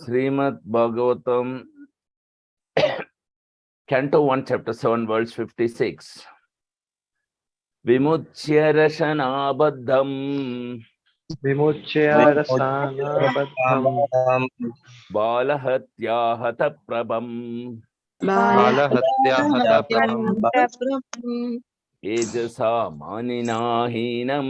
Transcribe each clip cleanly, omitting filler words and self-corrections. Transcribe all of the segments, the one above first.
Srimad Bhagavatam, Canto 1, Chapter 7, verse 56. Vimuchya Rasanabaddham Balahatya Prabham Ejasa Maninahinam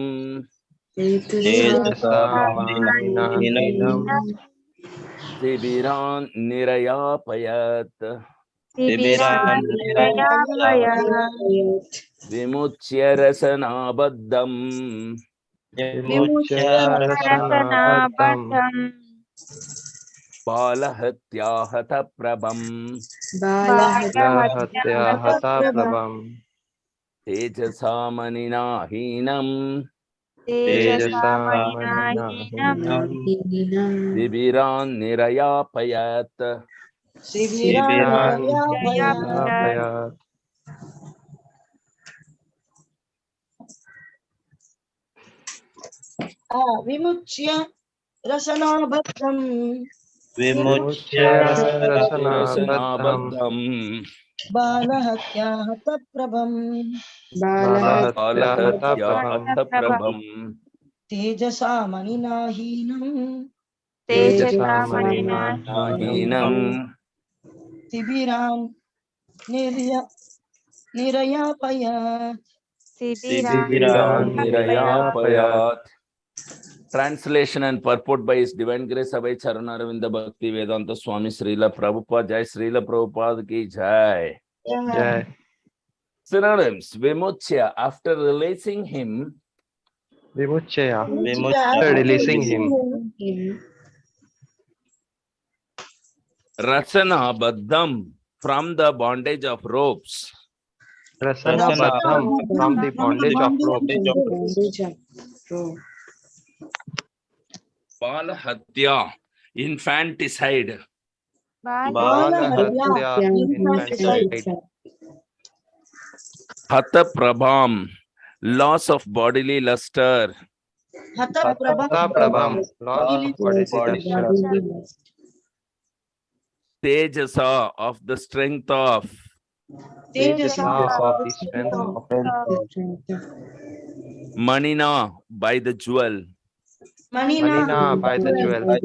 Sibiran Nirayapayat Vimuchya Rasanabaddham Balahatya Prabham Ejasa Maninahinam Sibiran Nirayapayat. Vimuchya Rasanabaddham Balahatya Prabham Tejasa Maninahinam Tibiran Nirayapayat. Translation and purport by His Divine Grace Abhay Charanaravindha Bhakti Vedanta Swami Srila Prabhupada Jai, Srila Prabhupada ki Jai. Synonyms: Vimuchya, after releasing him. After releasing him. Rasana Baddham, from the bondage of ropes. Rasana Baddham, from the bondage of ropes. Balahatya, infanticide. Balahatya, infanticide. Hatha Prabham, loss of bodily luster. Hatha Prabham, loss of bodily luster. Tejasa, of the strength of. Tejasa, of the strength of. Manina, by the jewel. Manina, by the jewel.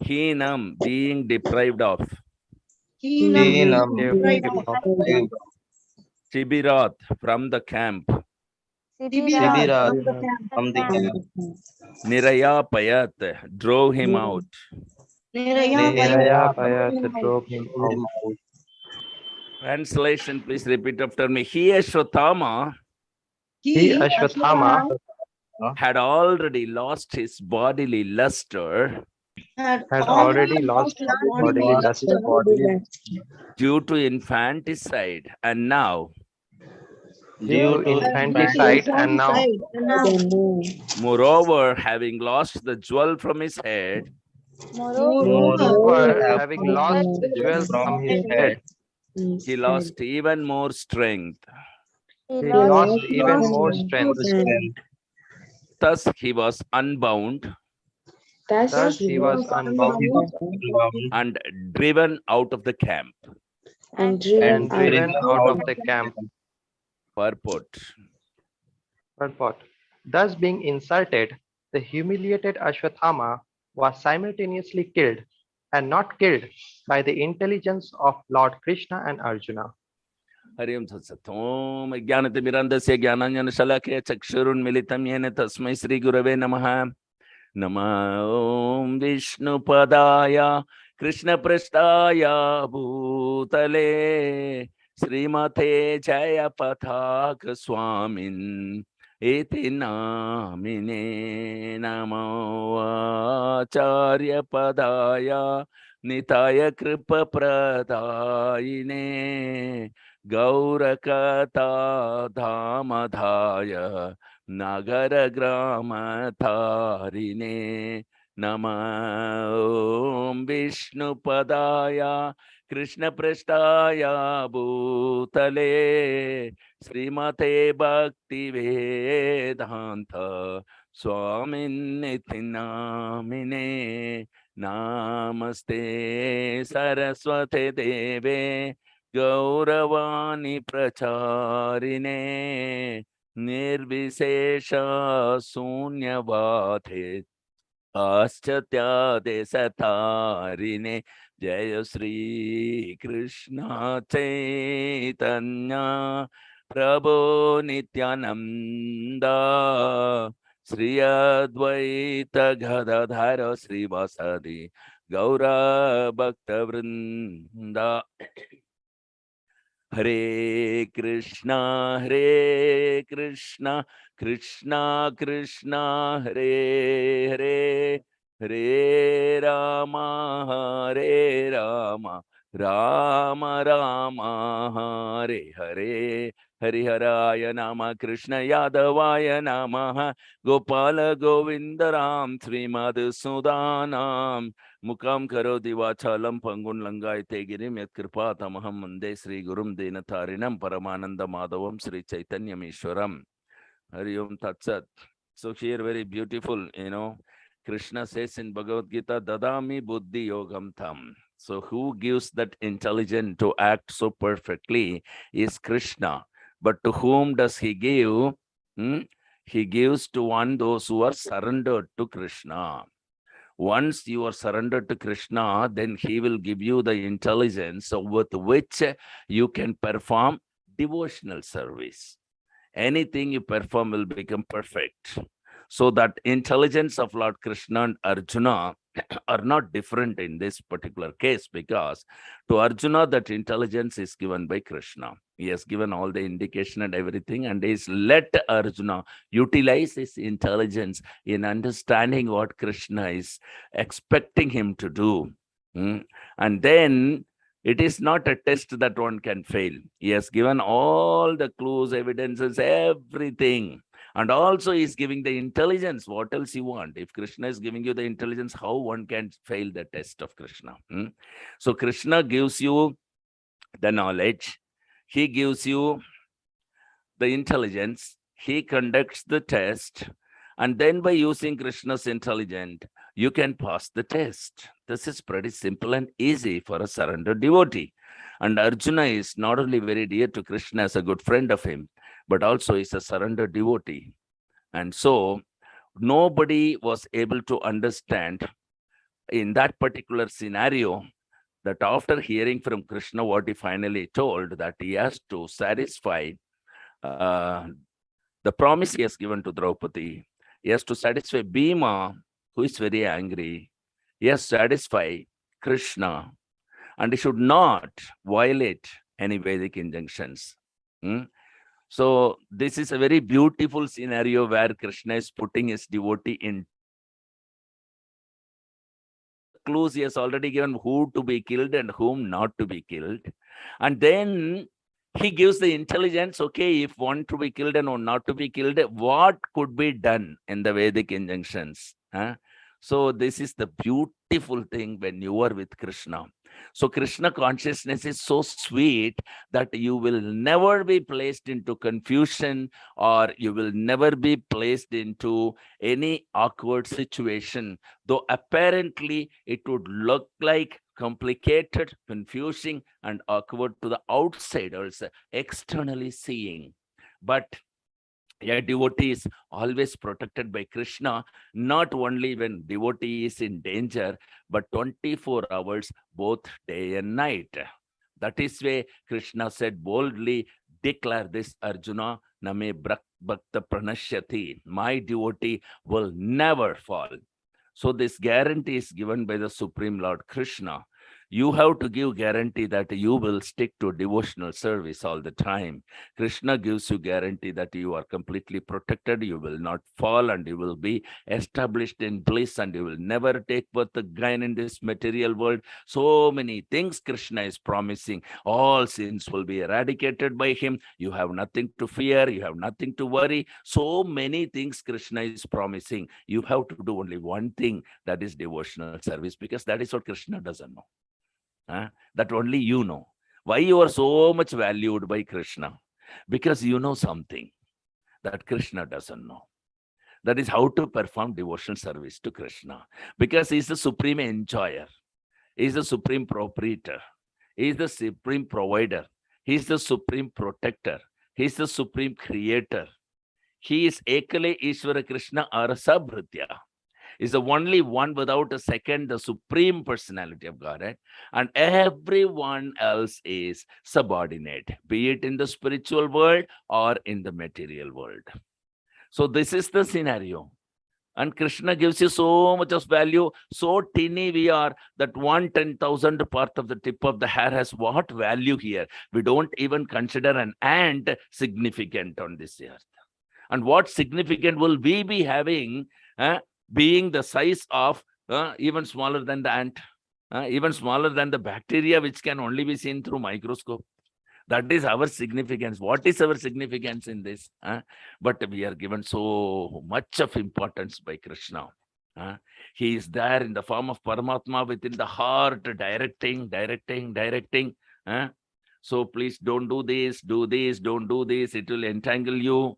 Heenam, being deprived of. Shibirat, from the camp. Nirayapayat, drove him out. Nirayapayat drove him out. Translation, please repeat after me. He, Ashwatthama, had already lost his bodily luster due to infanticide, and now moreover, having lost the jewel from his head, he lost even more strength. Thus he was unbound and driven out of the camp. Purport. Thus being insulted, the humiliated Ashwatthama was simultaneously killed and not killed by the intelligence of Lord Krishna and Arjuna. Hariom Tatsat. Om Jnanatimirandasya Jnananjana Shalakya Chakshurunmilitam Yena Tasmai Sri Gurave Namaha. Nama Om Vishnu Padaya Krishna Prasthaya Bhutale Srimate Jaya Pathaka Swamin Iti Namine Namo Acharya Padaya Nitaya Kripa Pradayine Gaura Kata Dhamadhaya Nagara Grama Tarine Nama Om Vishnu Padaya Krishna Prasthaya Bhutale Srimate Bhakti Vedanta Swamin Nitinamine Namaste Saraswate Deve Gauravani Pracharine Nirvisesha Sunyavate Aschatya Desatarine Jaya Sri Krishna Chaitanya Prabhu Nityananda Sri Advaita Gadadhara Sri Vasadi Gaura Bhakta Vrinda Hare Krishna, Krishna Krishna, Hare Hare, Hare Rama, Hare Rama, Rama Rama, Hare Hare. Hariharaya Nama Krishna Yadavaya Namaha Gopala Govindaram Srimad Sudanam Mukam Karoti Vachalam Pangun Langai Tegirim Yat Kripa Tamaham Mande Sri Gurum Dinatarinam Paramananda Madhavam Sri Chaitanya Mishwaram Hari Om Tat Sat. So here very beautiful, Krishna says in Bhagavad Gita, Dadami Buddhi Yogam Tam. So who gives that intelligence to act so perfectly is Krishna. But to whom does he give? He gives to those who are surrendered to Krishna. Once you are surrendered to Krishna, then he will give you the intelligence with which you can perform devotional service. Anything you perform will become perfect. So that intelligence of Lord Krishna and Arjuna are not different in this particular case, because to Arjuna that intelligence is given by Krishna. He has given all the indication and everything, and he's let Arjuna utilize his intelligence in understanding what Krishna is expecting him to do. And then it is not a test that one can fail. He has given all the clues, evidences, everything. And also he is giving the intelligence. What else you want? If Krishna is giving you the intelligence, how one can fail the test of Krishna? So Krishna gives you the knowledge. He gives you the intelligence. He conducts the test. And then by using Krishna's intelligence, you can pass the test. This is pretty simple and easy for a surrendered devotee. And Arjuna is not only very dear to Krishna as a good friend of him, but also is a surrendered devotee. And so nobody was able to understand in that particular scenario that after hearing from Krishna what he finally told, that he has to satisfy the promise he has given to Draupadi. He has to satisfy Bhima, who is very angry. He has to satisfy Krishna, and he should not violate any Vedic injunctions. So this is a very beautiful scenario where Krishna is putting his devotee in clues. He has already given who to be killed and whom not to be killed. And then he gives the intelligence, okay, if one to be killed and one not to be killed, what could be done in the Vedic injunctions? So this is the beautiful thing when you are with Krishna. So Krishna consciousness is so sweet that you will never be placed into confusion, or you will never be placed into any awkward situation, though apparently it would look like complicated, confusing, and awkward to the outsiders externally seeing. But a devotee is always protected by Krishna, not only when devotee is in danger, but 24 hours, both day and night. That is why Krishna said boldly, declare this, Arjuna, Name Bhakta Pranashyati. My devotee will never fall. So this guarantee is given by the Supreme Lord Krishna. You have to give guarantee that you will stick to devotional service all the time. Krishna gives you guarantee that you are completely protected, you will not fall, and you will be established in bliss, and you will never take birth again in this material world. So many things Krishna is promising. All sins will be eradicated by him. You have nothing to fear. You have nothing to worry. So many things Krishna is promising. You have to do only one thing, that is devotional service, because that is what Krishna doesn't know. That only you know. Why you are so much valued by Krishna? Because you know something that Krishna doesn't know. That is how to perform devotional service to Krishna. Because he is the supreme enjoyer. He is the supreme proprietor. He is the supreme provider. He is the supreme protector. He is the supreme creator. He is Ekale Ishvara Krishna Arasabhritya. Is the only one without a second, the supreme personality of Godhead, and everyone else is subordinate, be it in the spiritual world or in the material world. So this is the scenario. And Krishna gives you so much of value, so teeny we are that 1/10,000th part of the tip of the hair has what value here? We don't even consider an ant significant on this earth. And what significant will we be having, being the size of even smaller than the ant, even smaller than the bacteria, which can only be seen through microscope? That is our significance. What is our significance in this? But we are given so much of importance by Krishna. He is there in the form of Paramatma within the heart, directing. So please don't do this, don't do this. It will entangle you.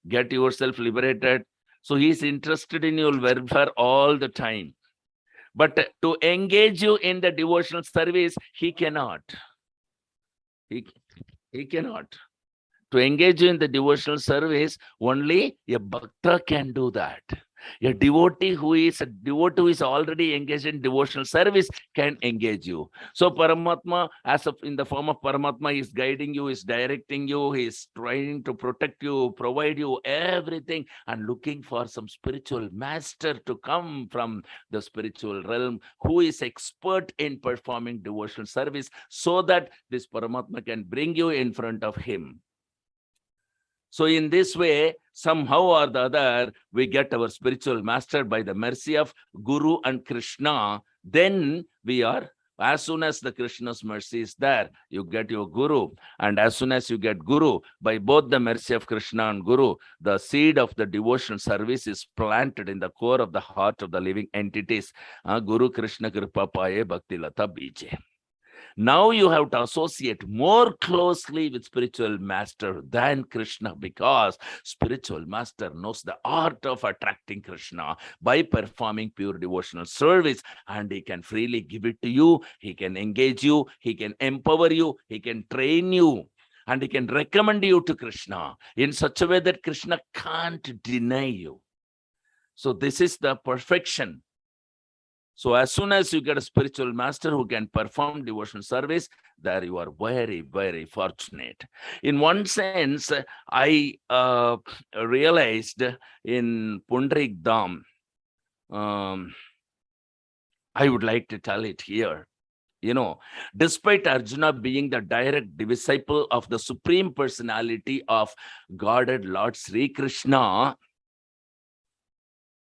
Get yourself liberated. So he is interested in your welfare all the time. But to engage you in the devotional service, he cannot. He cannot. To engage you in the devotional service, only a bhakta can do that. A devotee who is already engaged in devotional service can engage you. So Paramatma, as of in the form of Paramatma, is guiding you, is directing you, he is trying to protect you, provide you everything, and looking for some spiritual master to come from the spiritual realm who is expert in performing devotional service, so that this Paramatma can bring you in front of him. So in this way, somehow or the other, we get our spiritual master by the mercy of Guru and Krishna. Then we are, as soon as the Krishna's mercy is there, you get your Guru. And as soon as you get Guru, by both the mercy of Krishna and Guru, the seed of the devotional service is planted in the core of the heart of the living entities. Guru Krishna Kripa Paye Bhakti Lata Bije. Now you have to associate more closely with spiritual master than Krishna, because spiritual master knows the art of attracting Krishna by performing pure devotional service, and he can freely give it to you. He can engage you. He can empower you. He can train you. And he can recommend you to Krishna in such a way that Krishna can't deny you. So this is the perfection. So as soon as you get a spiritual master who can perform devotional service, there you are very, very fortunate. In one sense, I realized in Pundarik Dham, I would like to tell it here. Despite Arjuna being the direct disciple of the Supreme Personality of Godhead Lord Sri Krishna,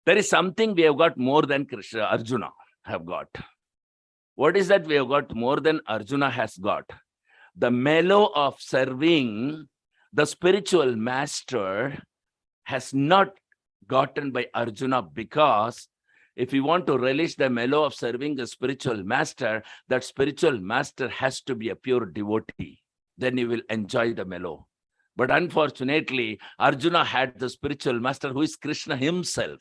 there is something we have got more than Arjuna have got. What is that we have got more than Arjuna has got? The mellow of serving the spiritual master has not gotten by Arjuna, because if you want to relish the mellow of serving the spiritual master, that spiritual master has to be a pure devotee. Then you will enjoy the mellow. But unfortunately, Arjuna had the spiritual master who is Krishna himself.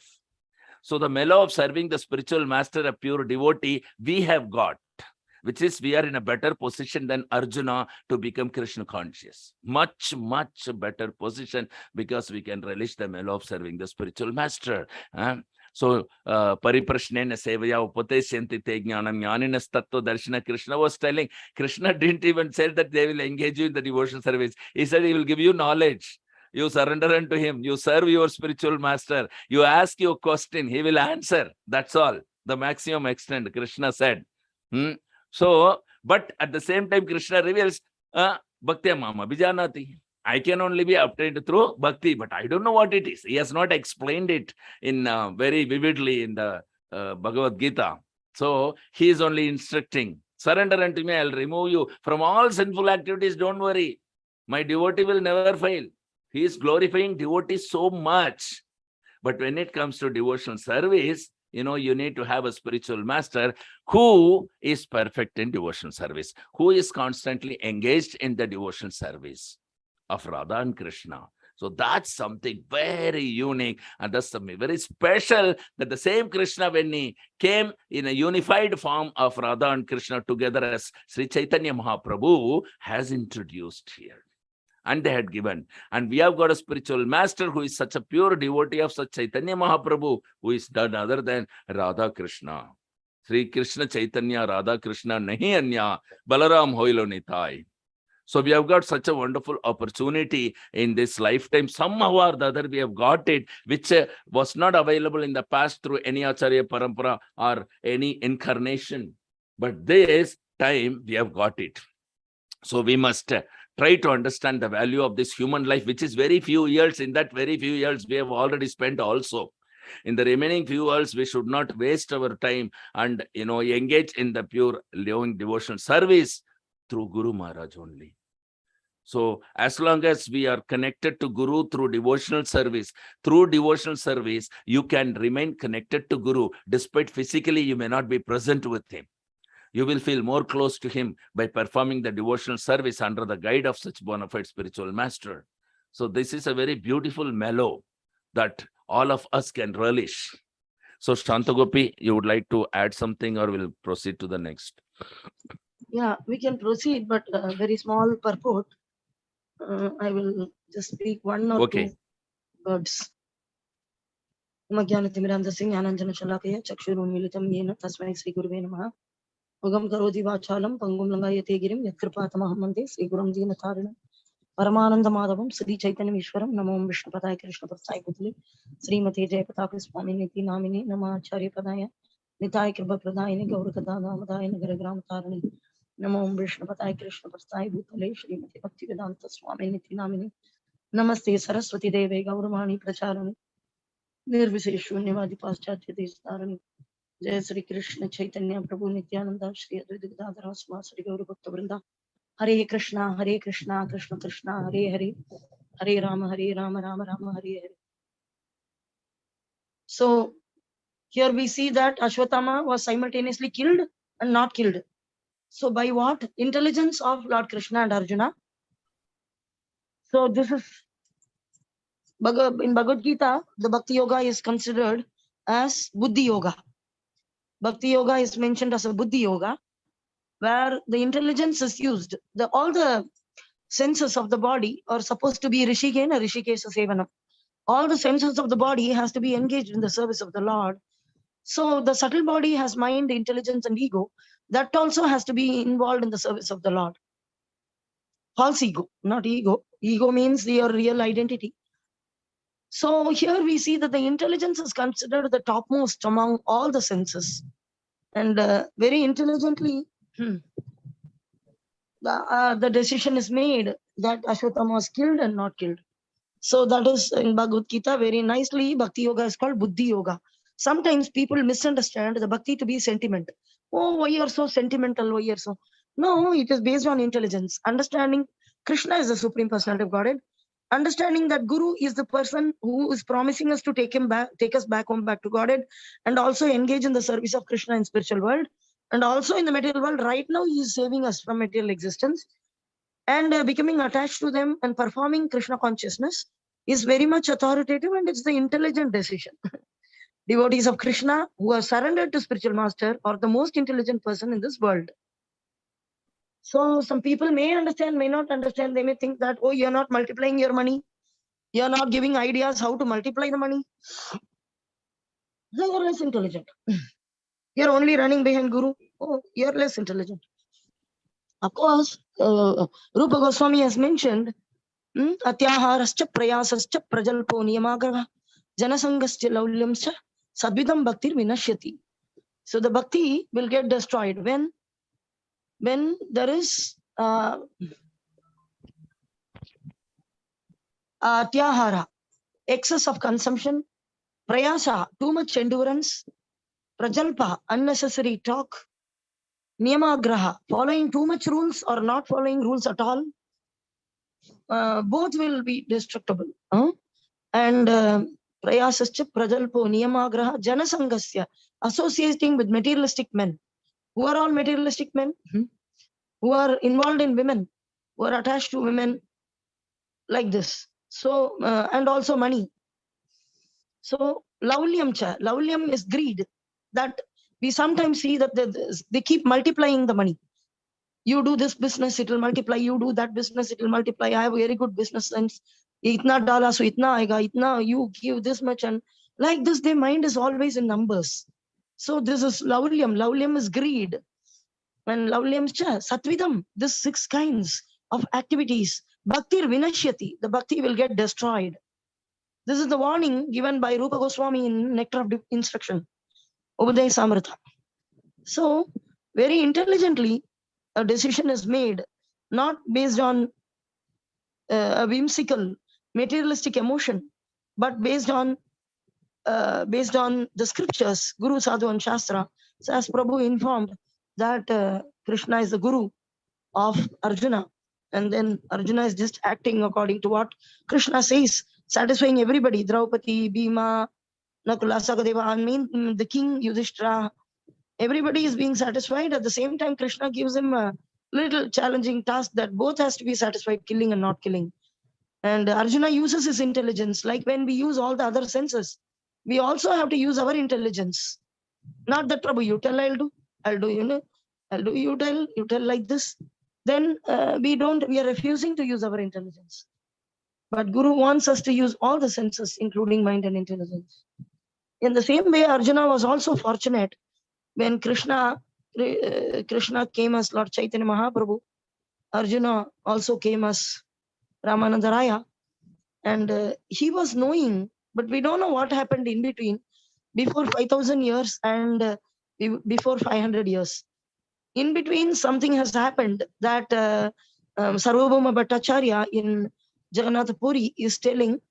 So the mellow of serving the spiritual master, a pure devotee, we have got, which is we are in a better position than Arjuna to become Krishna conscious. Much, much better position, because we can relish the mellow of serving the spiritual master. So, Pariprashnena Sevaya Upateshyanti Te Jnanam Jnaninas Tattva Darshana, Krishna was telling. Krishna didn't even say that they will engage you in the devotional service. He said he will give you knowledge. You surrender unto him. You serve your spiritual master. You ask your question. He will answer. That's all. The maximum extent, Krishna said. So, but at the same time, Krishna reveals, Bhaktya Mama Bijanati. I can only be obtained through bhakti, but I don't know what it is. He has not explained it in very vividly in the Bhagavad Gita. So, he is only instructing. Surrender unto me. I'll remove you from all sinful activities. Don't worry. My devotee will never fail. He is glorifying devotees so much. But when it comes to devotional service, you need to have a spiritual master who is perfect in devotional service, who is constantly engaged in the devotional service of Radha and Krishna. So that's something very unique, and that's something very special, that the same Krishna, when he came in a unified form of Radha and Krishna together as Sri Chaitanya Mahaprabhu has introduced here. And they had given. And we have got a spiritual master who is such a pure devotee of such Chaitanya Mahaprabhu, who is none other than Radha Krishna. Sri Krishna Chaitanya Radha Krishna nahi anya, Balaram hoilo nitai. So we have got such a wonderful opportunity in this lifetime. Somehow or the other we have got it, which was not available in the past through any Acharya Parampara or any incarnation. But this time we have got it. So we must try to understand the value of this human life, which is very few years. In that very few years we have already spent also. In the remaining few years, we should not waste our time and engage in the pure living devotional service through Guru Maharaj only. So as long as we are connected to Guru through devotional service, you can remain connected to Guru despite physically you may not be present with him. You will feel more close to him by performing the devotional service under the guide of such bona fide spiritual master. So this is a very beautiful mellow that all of us can relish. So Shantha Gopi, you would like to add something, or we'll proceed to the next? Yeah, we can proceed, but very small purport. I will just speak one or two words. Magyanatimidam Singh Ananjana Shalakaya Chakshurunmilitam Yena Tasmai Sri Guruve Namaha Ugam Karoti Vachalam Pangum Langayate Girim Yakripatamahamande Sri Gurum Dinatharina Paramananda Madhavam Sri Chaitanya Ishwaram Namo Vishnu Padaya Krishna Patsai Putli Srimati Jayapataka Swami Niti Namini Namacharya Padaya Nitai Kripa Pradayani Gaura Kadana Madaya Nagaragram Tarani Namo Vishnu Padaya Krishna Patsai Putli Srimati Bhaktivedanta Swami Niti Namini Namaste Saraswati Deve Gauramani Pracharani Nirviseshunyavadi Paschatya Destarani Jai Sri Krishna Chaitanya Prabhu Nityananda Shri Advaita Gadadhara Sri Gaura Bhakta Vrinda Hare Krishna Krishna Krishna Hare Hare Hare Rama Rama Rama Hare Hare. So here we see that Ashwatthama was simultaneously killed and not killed. So by what? Intelligence of Lord Krishna and Arjuna. So this is in Bhagavad Gita, the Bhakti Yoga is considered as Buddhi Yoga. Bhakti Yoga is mentioned as a Buddhi Yoga, where the intelligence is used. All the senses of the body are supposed to be Rishikena, Rishikesa Sevanam. All the senses of the body has to be engaged in the service of the Lord. So the subtle body has mind, intelligence, and ego. That also has to be involved in the service of the Lord. False ego, not ego. Ego means your real identity. So here we see that the intelligence is considered the topmost among all the senses. And very intelligently, the decision is made that Ashwatthama was killed and not killed. So that is in Bhagavad Gita very nicely. Bhakti Yoga is called Buddhi Yoga. Sometimes people misunderstand the Bhakti to be sentiment. Oh, why you are so sentimental? Why you are so? No, it is based on intelligence. Understanding Krishna is the Supreme Personality of Godhead. Understanding that Guru is the person who is promising us to take us back home, back to Godhead, and also engage in the service of Krishna in spiritual world, and also in the material world. Right now, he is saving us from material existence, and becoming attached to them and performing Krishna consciousness is very much authoritative, and it's the intelligent decision. Devotees of Krishna who are surrendered to spiritual master are the most intelligent person in this world. So some people may understand, may not understand. They may think that, oh, you're not multiplying your money. You're not giving ideas how to multiply the money. You're less intelligent. You're only running behind Guru. Oh, you're less intelligent. Of course, Rupa Goswami has mentioned, Atyaharascha prayasascha prajalpo niyamagraha janasangascha laulyamcha sadvidam bhaktir vinashyati. So the bhakti will get destroyed when there is atyahara, excess of consumption, prayasa, too much endurance, prajalpa, unnecessary talk, niyamagraha, following too much rules or not following rules at all, both will be destructible. And Prayasascha prajalpo niyamagraha janasangasya, associating with materialistic men. Who are all materialistic men? Who are involved in women, who are attached to women like this. So, and also money. So, laulyam is greed. That we sometimes see that they keep multiplying the money. You do this business, it will multiply. You do that business, it will multiply. I have very good business sense. Itna dala, so itna aega, itna, you give this much. And like this, their mind is always in numbers. So this is laulyam. Laulyam is greed. And laulyam cha, satvidam, this 6 kinds of activities. Bhaktir vinashyati, the bhakti will get destroyed. This is the warning given by Rupa Goswami in Nectar of Instruction, Ubudaya Samrita. So, very intelligently, a decision is made, not based on a whimsical, materialistic emotion, but based on the scriptures, Guru, Sadhu, and Shastra. So, as Prabhu informed that Krishna is the Guru of Arjuna, and then Arjuna is just acting according to what Krishna says, satisfying everybody. Draupadi, Bhima, Nakula, Sakadeva, I mean the king Yudhishthira, everybody is being satisfied. At the same time, Krishna gives him a little challenging task that both has to be satisfied, killing and not killing. And Arjuna uses his intelligence. Like when we use all the other senses, we also have to use our intelligence. Not that, Prabhu, you tell, I'll do, I'll do, you tell like this. Then we are refusing to use our intelligence. But Guru wants us to use all the senses, including mind and intelligence. In the same way, Arjuna was also fortunate when Krishna came as Lord Chaitanya Mahaprabhu. Arjuna also came as Ramananda Raya. And he was knowing, but we don't know what happened in between, before 5,000 years and before 500 years. In between, something has happened that Sarvabhauma Bhattacharya in Jagannath Puri is telling,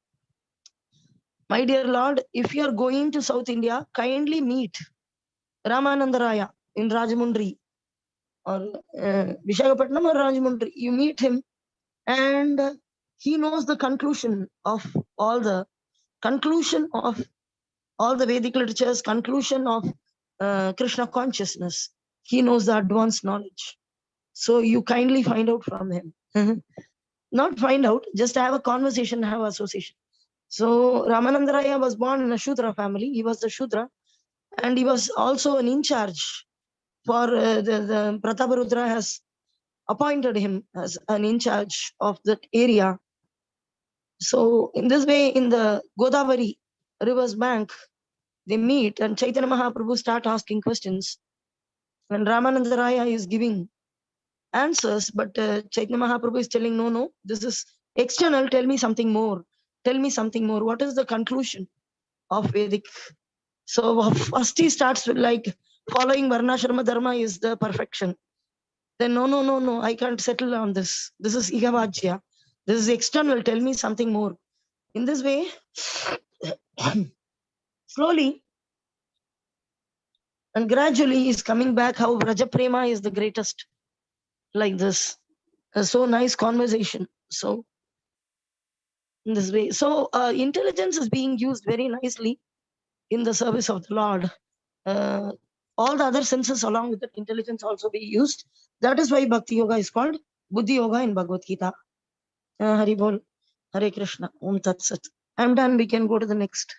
my dear Lord, if you are going to South India, kindly meet Ramananda Raya in Rajamundry or Visakhapatnam or Rajamundry. You meet him and he knows the conclusion of all the Vedic literatures, conclusion of Krishna consciousness. He knows the advanced knowledge. So you kindly find out from him. Not find out, just have a conversation, have association. So Ramananda Raya was born in a Shudra family. He was the Shudra. And he was also an in charge for the Prataparudra has appointed him as an in charge of that area. So in this way, in the Godavari river's bank, they meet and Chaitanya Mahaprabhu start asking questions. When Ramananda Raya is giving answers, but Chaitanya Mahaprabhu is telling, no, this is external, tell me something more. Tell me something more. What is the conclusion of Vedic? So first he starts with like following Varnashrama Dharma is the perfection. Then no, I can't settle on this. This is Igavajya. This is external, tell me something more. In this way, slowly and gradually he's coming back how Vraja Prema is the greatest. Like this. So nice conversation. So in this way. So intelligence is being used very nicely in the service of the Lord. All the other senses along with that intelligence also be used. That is why Bhakti Yoga is called Buddhi Yoga in Bhagavad Gita. Hari Bol, Hare Krishna, Om Tat Sat. I'm done. We can go to the next.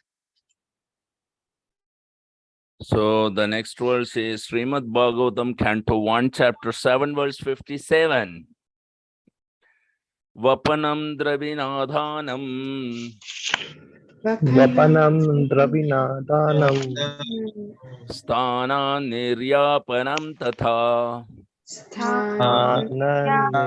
So the next verse is Srimad Bhagavatam, Canto 1, Chapter 7, verse 57. Vapanam Dravinadhanam Vapanam Dravinadhanam Sthana Niryapanam Tatha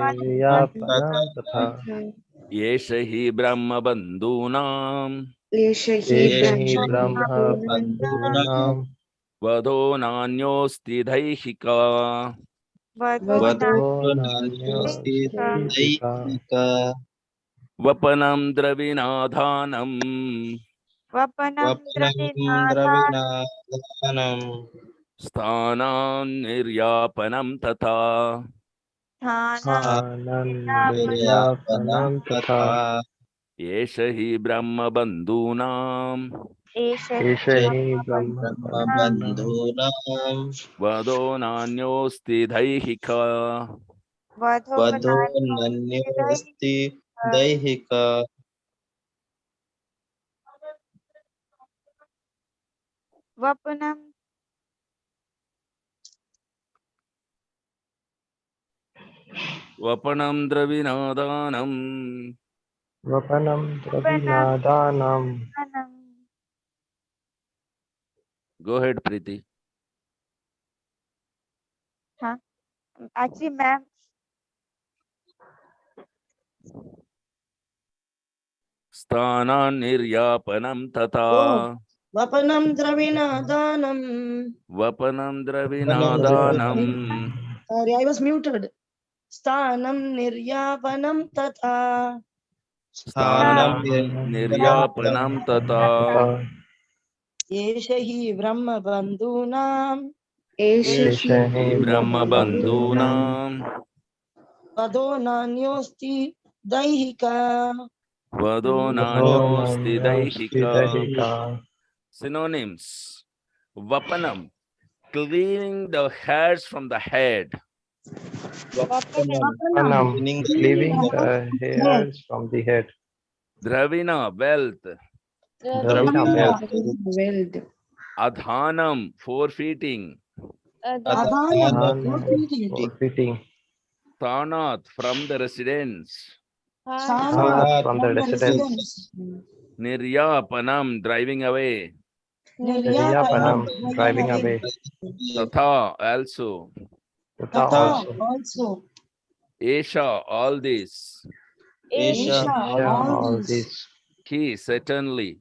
Niryapanam Tatha Yesha hi Brahma Bandhunam Eshahi Brahma Bandhunam Vadho Nanyosti Daihika. Vadho Nanya Sthika Vapanam Dravinadhanam Sthanam Niryapanam Tatha Niryapanam Tatha एष हि ब्रह्मबन्धूनां एष हि ब्रह्मबन्धूनां ब्रह्मबन्धूनां वदो नान्योऽस्ति दैहिक वधो नन्योऽस्ति दैहिक वपनं द्रविणोदानं वपनं द्रविणादानां Go ahead, Preeti. Actually, ma'am, स्थानान् निर्यापनं तथा Oh, Vapanam Dravina Danam. वपनं द्रविणादानं Sorry, I was muted. Sthanam Niryapanam Tata. स्थानं स्थानं निर्यापनं निर्यापनं तथा तथा Yesha hi Brahma Bandhunam. एष हि ब्रह्मबन्धूनां ब्रह्मबन्धूनां Vado Nanyosti Daihika. वदो वधो नान्योऽस्ति दैहिक नान्योऽस्ति दैहिका Synonyms. Vapanam, cleaning the hairs from the head. वपनं वपनं meaning leaving the hairs from the head Dravina, wealth. Dravina wealth wealth. Adhanam, forfeiting. Adhanam, Adhanam forfeiting. forfeiting Tanath, from the residence. Sthana, from the residence Niryapanam, driving away. Niryapanam Niryapanam, driving away Tatha, also. Tata Tata, also also. Esha, all this. एषः Isha, all all these. this He, certainly.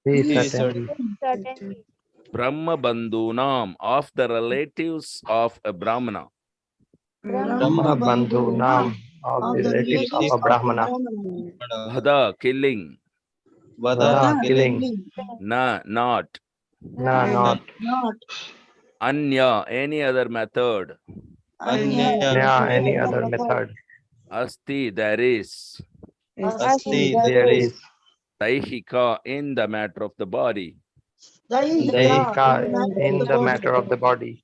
he He certainly Certainly. Brahma Bandhunam, of the relatives of a Brahmana. Brahma Bandhu Nam of of the the relatives of relatives a of the Brahmana Brahmana. Bhada, killing. वदा Vada killing killing Na, not. Na not Not Anya, any other method. Anya, Nya any other method Asti, there is. अस्ति there is Daihika, in the matter of the body. Daihika in the body. matter of the body.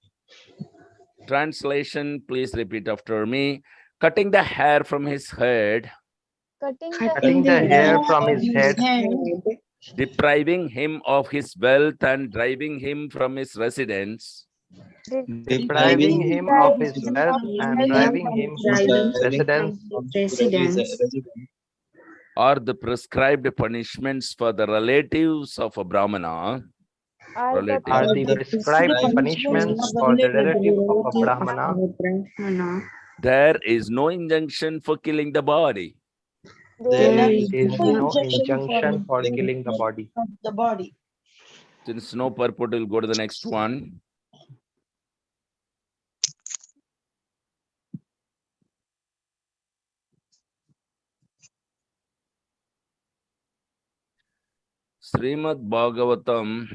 Translation, please repeat after me. Cutting the hair from his head, Cutting the hair from his head, depriving him of his wealth and driving him from his residence, depriving him of his wealth and driving him from his residence are the prescribed punishments for the relatives of a Brahmana. are the prescribed punishments for the relative of a Brahmana. There is no injunction for killing the body. There is no injunction for killing the body. The body. Since no purport, we'll go to the next one. Srimad Bhagavatam,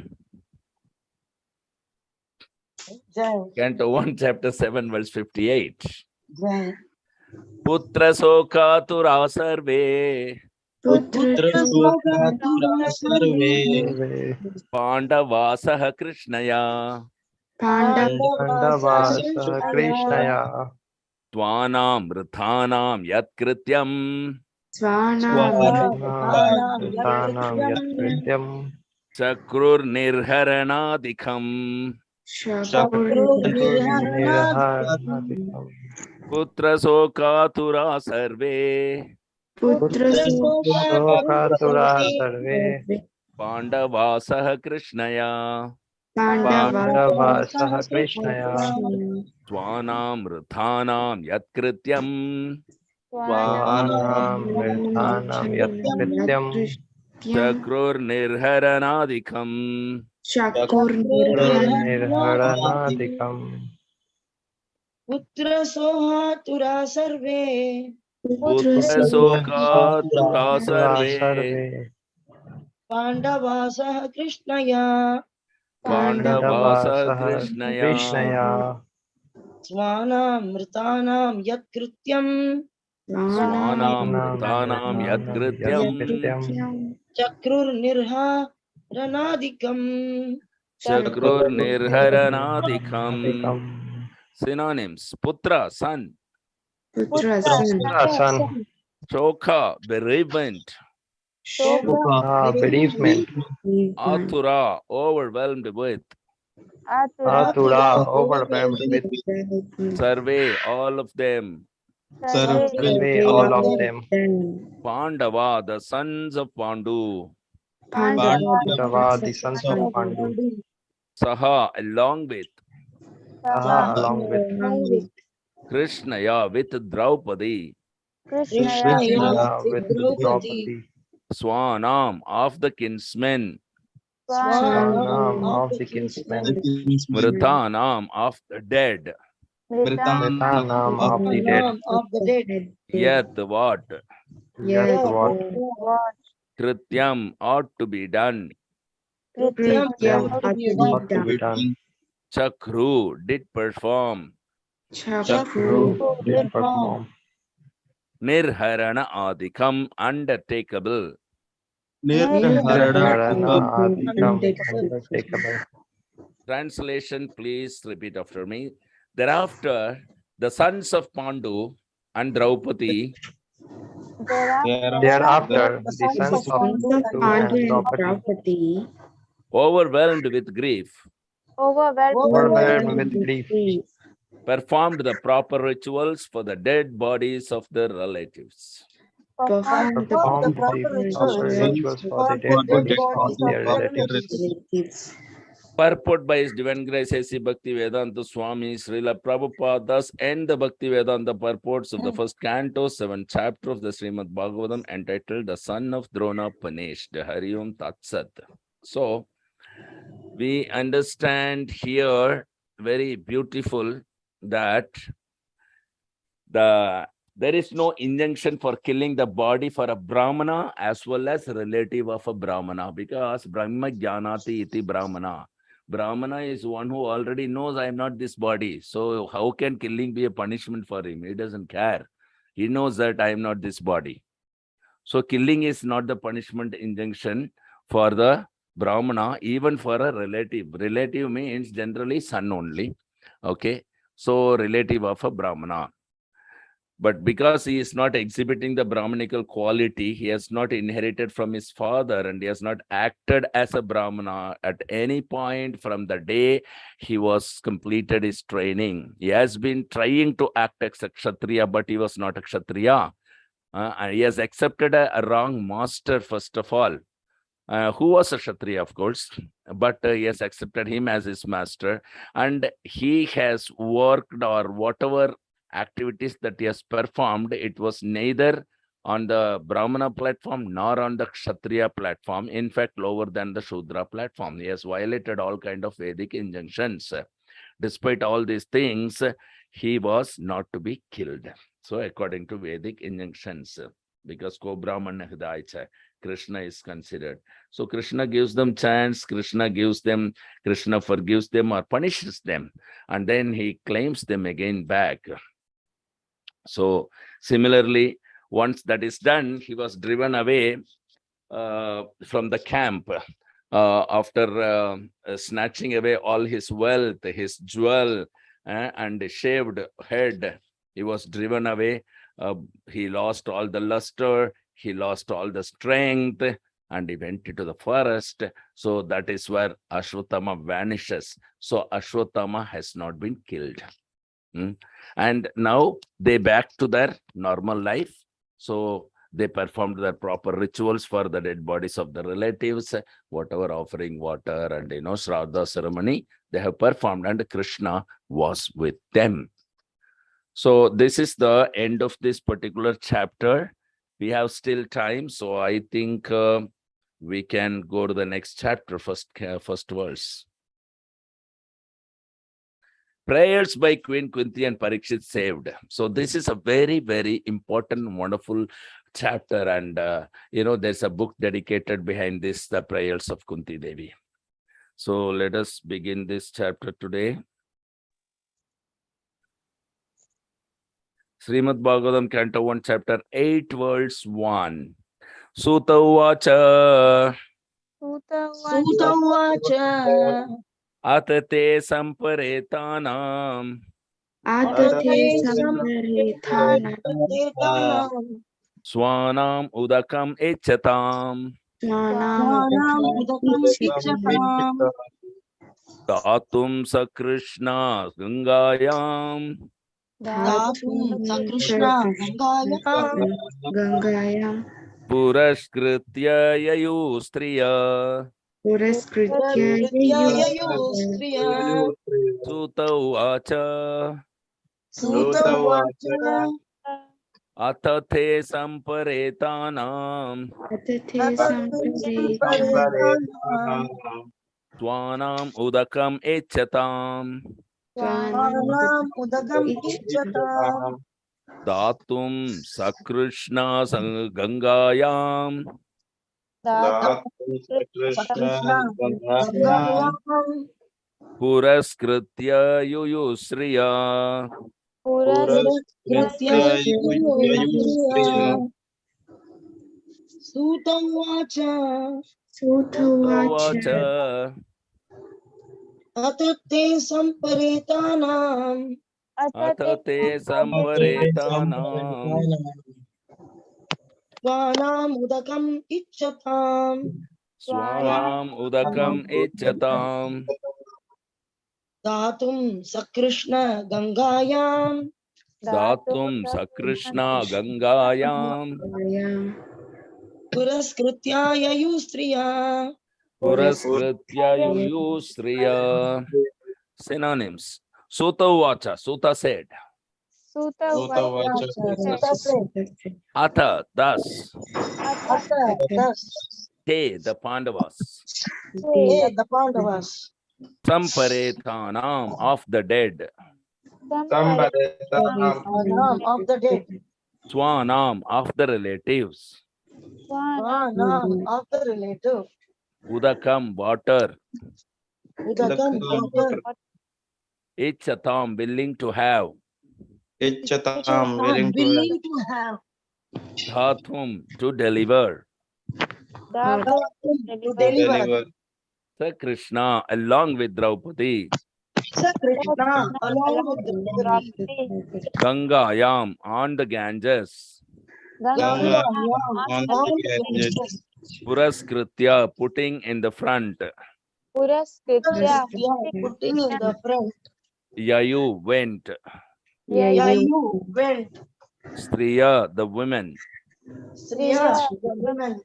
Jai. Canto 1, Chapter 7, verse 58. Jai. Putra sokatura sarve पुत्रशोकातुरा survey Pandavasah Krishnaya Pandavasa Krishnaya Tvanam Rthanam Yatkrityam Svanam Yatkrityam Chakrur Nirharanadikam Nirharanadikam Putra sokatura sarve Putrasokatura sarve Pandavasah Krishnaya Pandavasa Krishnaya Tvanam Rthanam Yatkrityam Svanam Virthanam Yatkrityam Chakrur Nirharanadikam Nirharanadikam Putra sohatura sarve. Putra sokatura Tura sarve sarve Pandavasah Krishnaya. Pandavasah Pandavasa Krishnaya Krishnaya Swanam Mritanam Yat Krityam Swanam Bhutanam Yadkrityam Chakrur Nirha Ranadikam. Chakrur Nirharanadikam. Synonyms: Putra, son. Putra, son. Putra, son. Shokha, bereavement. Ah, bereavement. Athura, overwhelmed with. Athura, overwhelmed with. Sarve, all of them. Survey, all of them. Pandava, the sons of Pandu. Pandava, the sons of Pandu. Saha, along with. Saha, along with. Krishna, yeah, with Draupadi. Krishna, yeah, With with Draupadi. Draupadi. Swanam, of the kinsmen. Swanam, of the kinsmen. Mritanam, of the dead. Mritanam, of the dead. Nam of the dead. Yet what? Yet what? Krityam, ought to be done. Krityam Them ought to be ought done. to be done. Chakru, did perform. Chakru did perform. Nirharana adikam, undertakeable. Nirharana adikam, undertakeable. Translation, please repeat after me. Thereafter, the sons of Pandu and Draupadi Thereafter, the sons of Pandu and Draupadi, overwhelmed with grief, overwhelmed with grief, performed the proper rituals for the dead bodies of their relatives. performed the proper rituals for the dead bodies of their relatives. Purport by His Divine Grace A.C. Bhakti Vedanta Swami Srila Prabhupada thus end the Bhakti Vedanta purports of the first canto, 7th chapter of the Srimad Bhagavatam entitled The Son of Drona Punished. Hari Om Tat Sat. So, we understand here very beautiful that there is no injunction for killing the body for a Brahmana as well as a relative of a Brahmana, because Brahma Jnanati iti Brahmana. Brahmana is one who already knows I am not this body. So how can killing be a punishment for him? He doesn't care. He knows that I am not this body. So killing is not the punishment injunction for the Brahmana, even for a relative. Relative means generally son only. Okay. So relative of a Brahmana. But because he is not exhibiting the Brahmanical quality, he has not inherited from his father and he has not acted as a Brahmana at any point from the day he was completed his training. He has been trying to act as a Kshatriya, but he was not a Kshatriya. And he has accepted a wrong master, first of all, who was a Kshatriya, of course, but he has accepted him as his master. And he has worked or whatever activities that he has performed, it was neither on the Brahmana platform nor on the Kshatriya platform, in fact lower than the Shudra platform. He has violated all kind of Vedic injunctions. Despite all these things, he was not to be killed. So according to Vedic injunctions, because Ko-Brahmana Hidaycha, Krishna is considered. So Krishna gives them chance, Krishna forgives them or punishes them, and then he claims them again back. So similarly, once that is done, he was driven away from the camp after snatching away all his wealth, his jewel, and shaved head. He was driven away. He lost all the luster. He lost all the strength, and he went into the forest. So that is where Ashwatthama vanishes. So Ashwatthama has not been killed. And now they back to their normal life. So they performed their proper rituals for the dead bodies of the relatives, whatever offering water and Shraddha ceremony they have performed, and Krishna was with them. So this is the end of this particular chapter. We have still time, so I think we can go to the next chapter, first verse. Prayers by Queen Kunti and Parikshit saved. So this is a very, very important, wonderful chapter. And, there's a book dedicated behind this, the prayers of Kunti Devi. So let us begin this chapter today. Srimad Bhagavatam, Canto 1, Chapter 8, verse 1. Sutta Uvacha Suta Uvacha Atate Samparetanam Atate Samparetana Etanam Swanam Udakam Echatam Swanam Swanam Udakam Ichitam Ichatam Datum Sakrishna Gangayam Datum Sakrishna Gangayam Gangayam Puraskritya Yayustriya Puraskritya Praskrityayo Striya Sutta Uvacha Suta Uvacha Atate Samparetanam Atate Samparetana Samparetanam Swanam Udakam Echatam Swanam Swanam Udagam Ichitam Ichatam Datum Sakrishna Gangayam Sakrishna Gangayam Puraskritya Yuyusriya Puraskrityayo Striya Suta Uvacha Sutta Uvacha Uvacha Atate Samparetanam Atate Samparetanam Swanam Udakam Ichatam Swanam Udakam Echatam Datum Sakrishna Gangayam Datum Sakrishna Gangayam Gangayam Puraskrityaya Yustriya Puraskritya Yuyusriya. Synonyms. Sutta Uvacha. Sutta said. Atha, thus. Thus, Te, the Pandavas. hey, the Pandavas, Samparethanam, of the dead. Swanam of the dead, Swanam, of the relatives. Swanam of the relative, Udakam, water. Udakam water, Ichatam, willing to have. Ichatam, willing to willing to have, Dhatum, to deliver. to deliver. deliver. Sir Krishna, along with Draupadi. Sir Krishna along with the Draupadi, Gangayam, on the Ganges. Ganga on on the the gadget. Ganges, Puraskritya, putting in the front. putting in the front. Yayu, went. Yayu went, Striya, the women. Striya the women.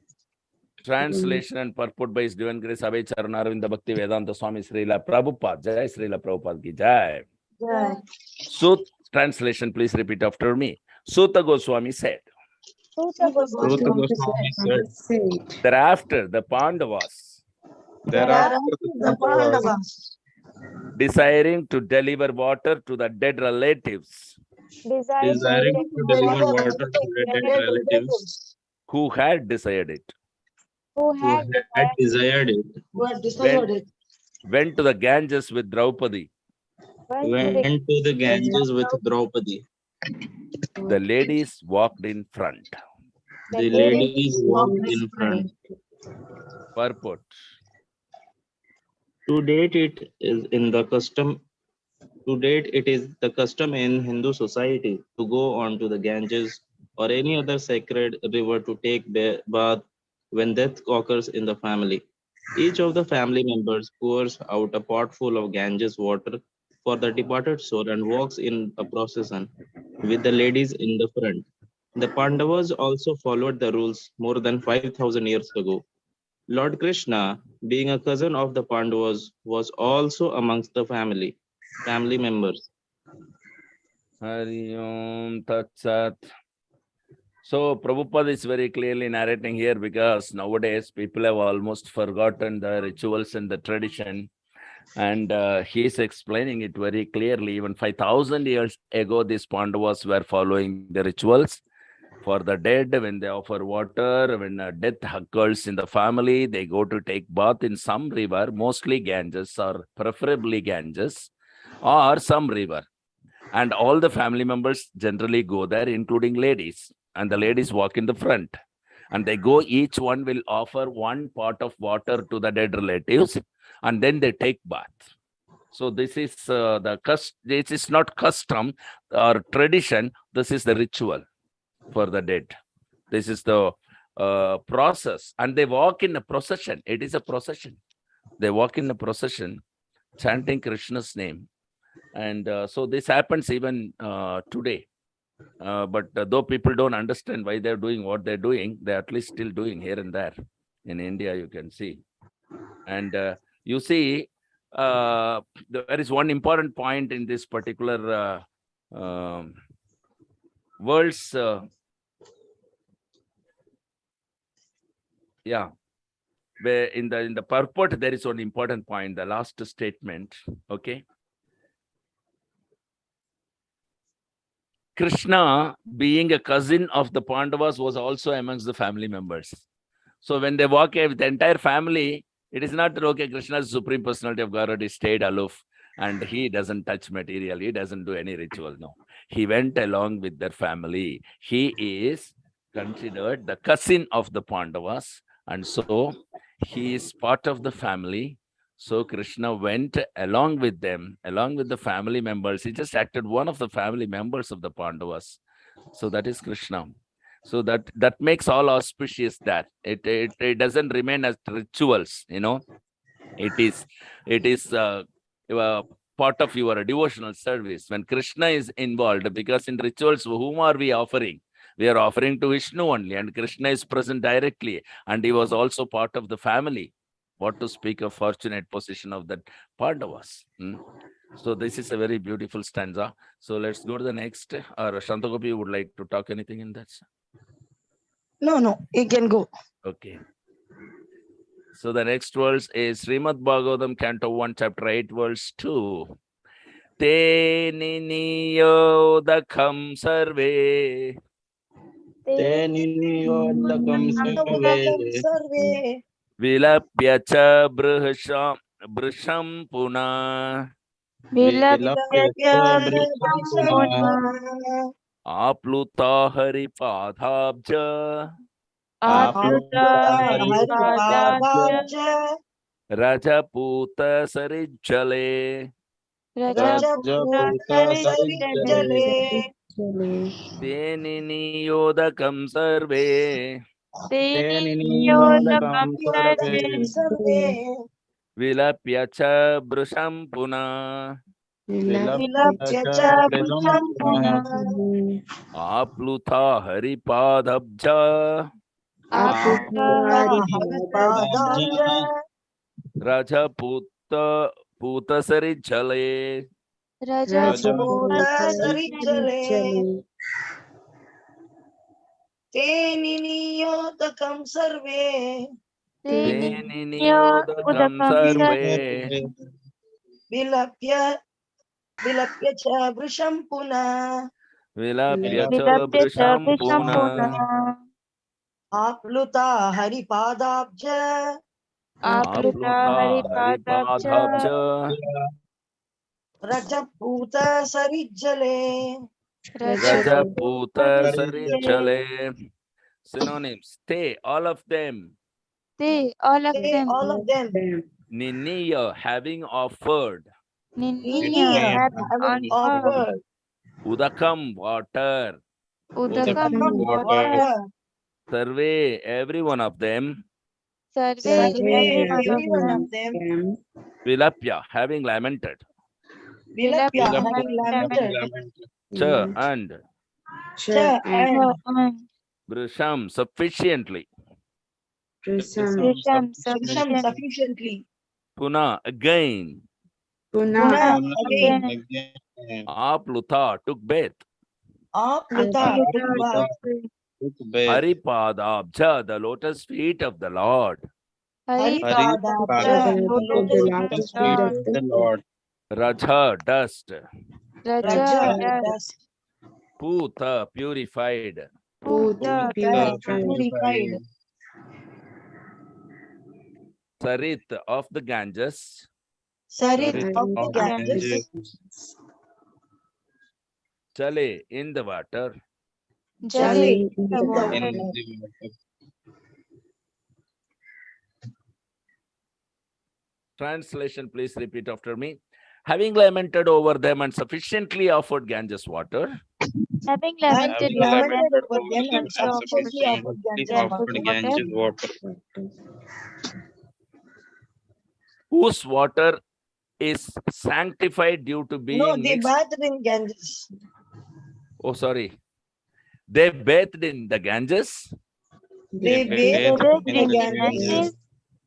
Translation and purport by His Divine Grace Abhay Charanarinda Bhakti Vedanta Swami Srila Prabhupada. Jai Srila Prabhupada ki Jai. Jai. Sut, translation, please repeat after me. Sutta Goswami said, Ruta Goswami said, thereafter the Pandavas, thereafter The Pandavas, desiring to deliver water to the dead relatives desiring to deliver water to their dead relatives who had desired it, who had desired it, who had desired it, went to the Ganges with Draupadi. went to the Ganges with Draupadi. The ladies walked in front. The ladies walked in front. Purport. To date, it is the custom in Hindu society to go on to the Ganges or any other sacred river to take bath when death occurs in the family. Each of the family members pours out a pot full of Ganges water for the departed soul and walks in a procession with the ladies in the front. The Pandavas also followed the rules more than 5,000 years ago. Lord Krishna, being a cousin of the Pandavas, was also amongst the family members. Hari Om Tat Sat. So Prabhupada is very clearly narrating here because nowadays people have almost forgotten the rituals and the tradition. And he is explaining it very clearly. Even 5,000 years ago, these Pandavas were following the rituals for the dead. When they offer water, when a death occurs in the family, they go to take bath in some river, mostly Ganges or preferably Ganges or some river. And all the family members generally go there, including ladies, and the ladies walk in the front. And they go, each one will offer one pot of water to the dead relatives, and then they take bath. So this is this is not custom or tradition. This is the ritual for the dead. This is the process, and they walk in a procession. It is a procession. They walk in a procession, chanting Krishna's name, and so this happens even today. But though people don't understand why they're doing what they're doing, they're at least still doing here and there. In India, you can see. And you see, there is one important point in this particular verse. Yeah, where in the purport, there is one important point, the last statement. Okay. Krishna, being a cousin of the Pandavas, was also amongst the family members. So when they walk with the entire family, it is not okay. Krishna is Supreme Personality of Godhead. He stayed aloof and he doesn't touch material. He doesn't do any ritual. No, he went along with their family. He is considered the cousin of the Pandavas, and so he is part of the family. So Krishna went along with them, along with the family members. He just acted one of the family members of the Pandavas. So that is Krishna. So that makes all auspicious. That it doesn't remain as rituals. It is part of your devotional service when Krishna is involved. Because in rituals, whom are we offering? We are offering to Vishnu only, and Krishna is present directly, and he was also part of the family. What to speak of fortunate position of that Pandavas. So this is a very beautiful stanza. So let's go to the next. Or Shantha Gopi would like to talk anything in that? No, you can go. Okay. So the next verse is Srimad Bhagavatam, Canto 1, Chapter 8, verse 2. Te niniyodakam sarve. Te niniyodakam sarve. Vilapya cha brisham puna. Vilapya brisham Apluta haripadhabja. Rajaputa sarijjale. Te niniyodakam sarve. Vilapya cha brisham puna. Apluta haripadhabja. Rajaputa sarijjale. Te niniyodakam sarve. Te niniyodakam sarve. Vilapya cha vrisham puna. Vilapya cha brisham puna. Apluta haripadabja. Apluta haripadhabja. Rajaputa sarijjale. Rajaputa sarijjale. Synonyms. Te, all of them. All of them. Niniya, having offered. Niniya, having offered. Udakam, water. Water. Sarve, every one of them. Every one of them. Vilapya, having lamented. Vilapya, having lamented. Cha, and. Cha, and. Brisham, sufficiently. Sufficiently. Puna, again. Again. Apluta, took bath. Apluta, took bath. Haripadabja, the lotus feet of the Lord. Haripadabja, the lotus feet of the Lord. Raja, dust. Raja, dust. Puta, purified. Purified. Sarit, of the Ganges. Sarit of the Ganges. Chale in the water. Jale in the in water. the water. Translation, please repeat after me. Having lamented over them and sufficiently offered Ganges water, Having Having lamented Having over them, lamented over them and sufficiently and offered sufficiently offered sufficiently Ganges Ganges offered water, water, Ganges water, whose water is sanctified due to no, being they mixed. bathed in Ganges. Oh, sorry. They bathed in the Ganges, They they bathed bathed in in the Ganges, Ganges,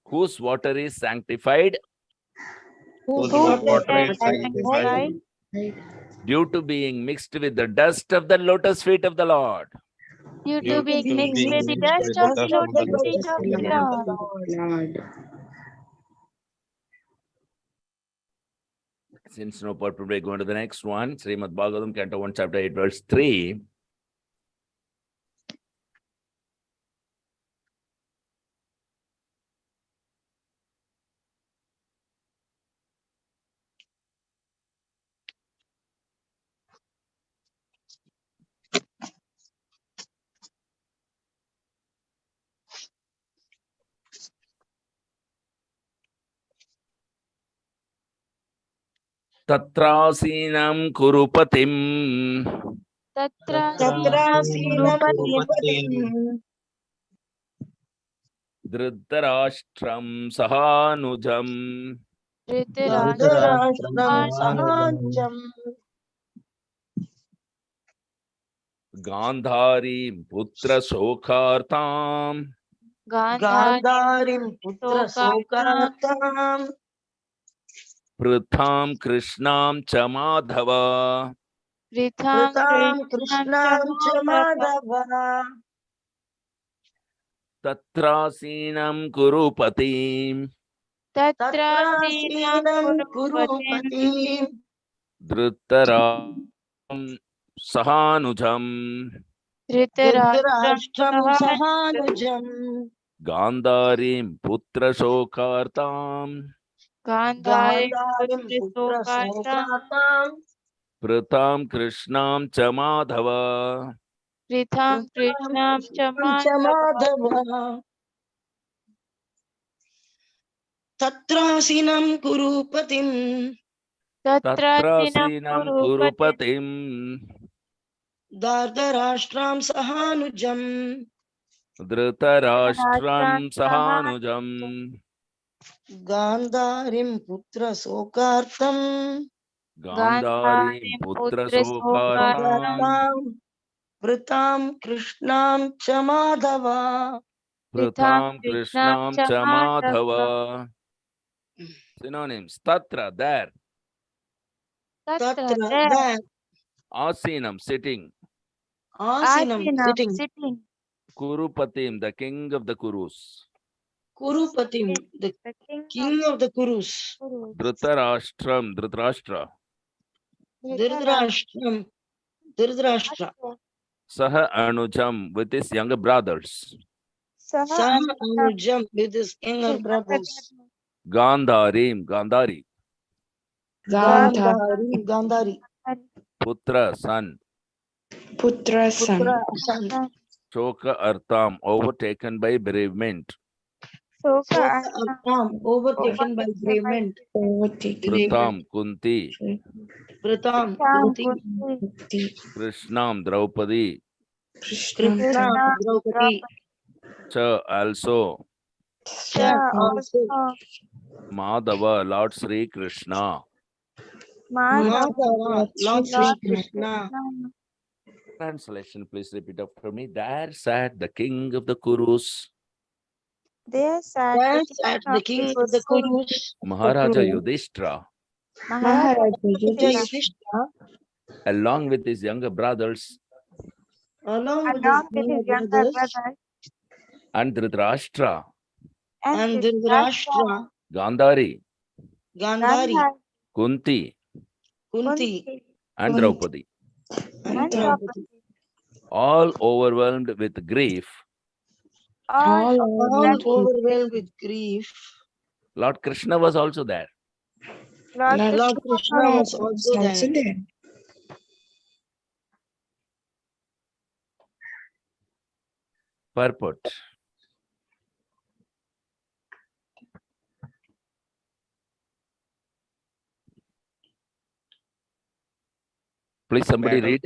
whose water is sanctified whose whose whose water water water is is is sanctified sanctified sanctified due to being mixed with the dust of the lotus feet of the Lord. due due to due to being to being mixed being with mixed the with mixed the dust with the of dust the dust of of the lotus the feet lotus of lotus the feet feet of of the Lord. the Lord. Lord. Since no purpose, we go on to the next one. Srimad Bhagavatam, Canto 1, Chapter 8, Verse 3. Tatrasinam kurupatim Tatrasinam Tatrasinam Kurupatim Kurupatim Dhritarashtram sahanujam Dhritarashtra Dhardarashtam Sahanujam Sahanjam Gandhari putra sokhartam Gandharim Gandharim Putra Sokartam Sokartam Pritham Krishnam Chamadhava Pritham Pratam Krishnam Krishnam Chamadhava Chamadava Tatrasinam kurupatim Tatrasinam Tatrasinam Kurupatim Kurupatim Dhritarashtam sahanujam Dhritarashtra Dhritarashtam Sahanujam Sahanujam Gandharim putra sokhartam Gandharim Gandharim Putra Putra Sokartam Sokartam Pritham Krishnam Chamadhava. Pritham Pratam Krishnam Krishnam Chamadhava Chamadava Tatrasinam Kurupatim Tatrasinam Tatrasinam Kurupatim kurupatim Dhardarashtram Sahanujam Dhritarashtra Dhritarashtram Sahanujam sahanujam Gandharim Putra Sokartam Gandharim Gandharim putra Putra Sokartam sokartam Sokartam Pratam Krishnam Chamadava Pritham Pratham Krishnam Krishnam Chamadhava Chamadhava. Synonyms. Tatra, there. Tatra Tatra there that Asinam, sitting. Asinam Asinam sitting sitting Kurupatim, the king of the Kurus. Kurupatim the the king of king of the Kurus Kurus Dhritarashtram, Dhritarashtra. Dhritarashtram Dhritarashtra Dhritarashtra Saha Anujam with his younger brothers. Saha Saha Anujam Anujam with his younger brothers Gandharim, Gandhari. Gandha. Gandhari Gandhari Putra, son. Putra son. Putra son Shoka Artham, overtaken by bereavement. Soka Shoka Artham Artham overtaken by overtaken by bereavement Overtaken. bereavement Pratham, Kunti. Pratam Pritham Kunti Kunti Krishnam, Draupadi. Krishnam Krishna Krishna Draupadi Draupadi Cha also. Cha Cha also also Madhava, Lord Sri Krishna. Madhava Madhava Lord Sri Lord Sri Krishna. Krishna Krishna Translation, please repeat after me. There sat the king of the Kurus, there sat the that's king at of the the king of the Kurus Kurus Maharaja Yudhishthira, Maharaja Maharaja Raja Yudhishthira Yudhishthira Yudhishthira along with his younger brothers, along with his along with his younger younger brothers brother and Dhritarashtra, and and Dhritarashtra Dhritarashtra Gandhari, Gandhari Gandhar Kunti, Kunti Kunti and Kunt Draupadi, and and Draupadi Draupadi all overwhelmed with grief. all all all over overwhelmed with overwhelmed grief. with grief. Lord Krishna was also there. Lord Lord Lord Krishna was Krishna also was Krishna is also also there. there. Purport. Please, somebody read.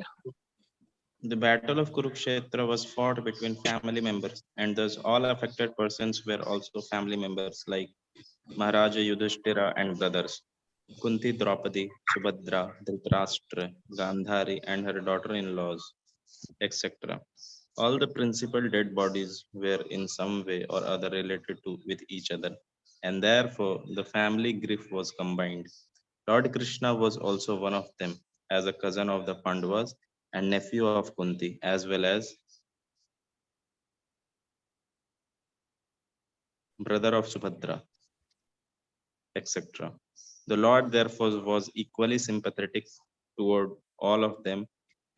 The battle of Kurukshetra was fought between family members, and thus all affected persons were also family members like Maharaja Yudhishthira and brothers, Kunti, Draupadi, Subhadra, Dhritarashtra, Gandhari, and her daughter-in-laws, etc. All the principal dead bodies were in some way or other related to with each other, and therefore the family grief was combined. Lord Krishna was also one of them, as a cousin of the Pandavas and nephew of Kunti, as well as brother of Subhadra, etc. The Lord therefore was equally sympathetic toward all of them,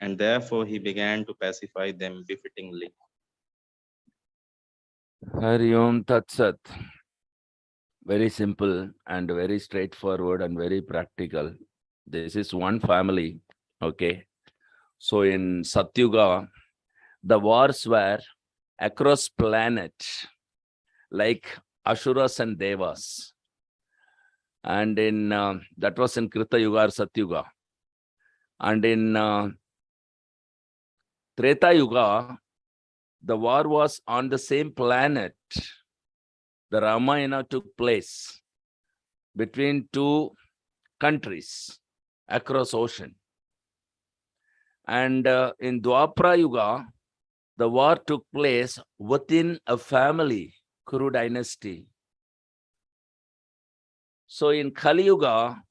and therefore he began to pacify them befittingly. Hari Om Tat Sat. Very simple and very straightforward and very practical. This is one family. Okay. So in Satyuga, the wars were across planet, like Asuras and Devas. And in that was in Krita Yuga or Satyuga. And in Treta Yuga, the war was on the same planet. The Ramayana took place between two countries across ocean. And in Dwapara Yuga, the war took place within a family, Kuru dynasty. So in Kali Yuga,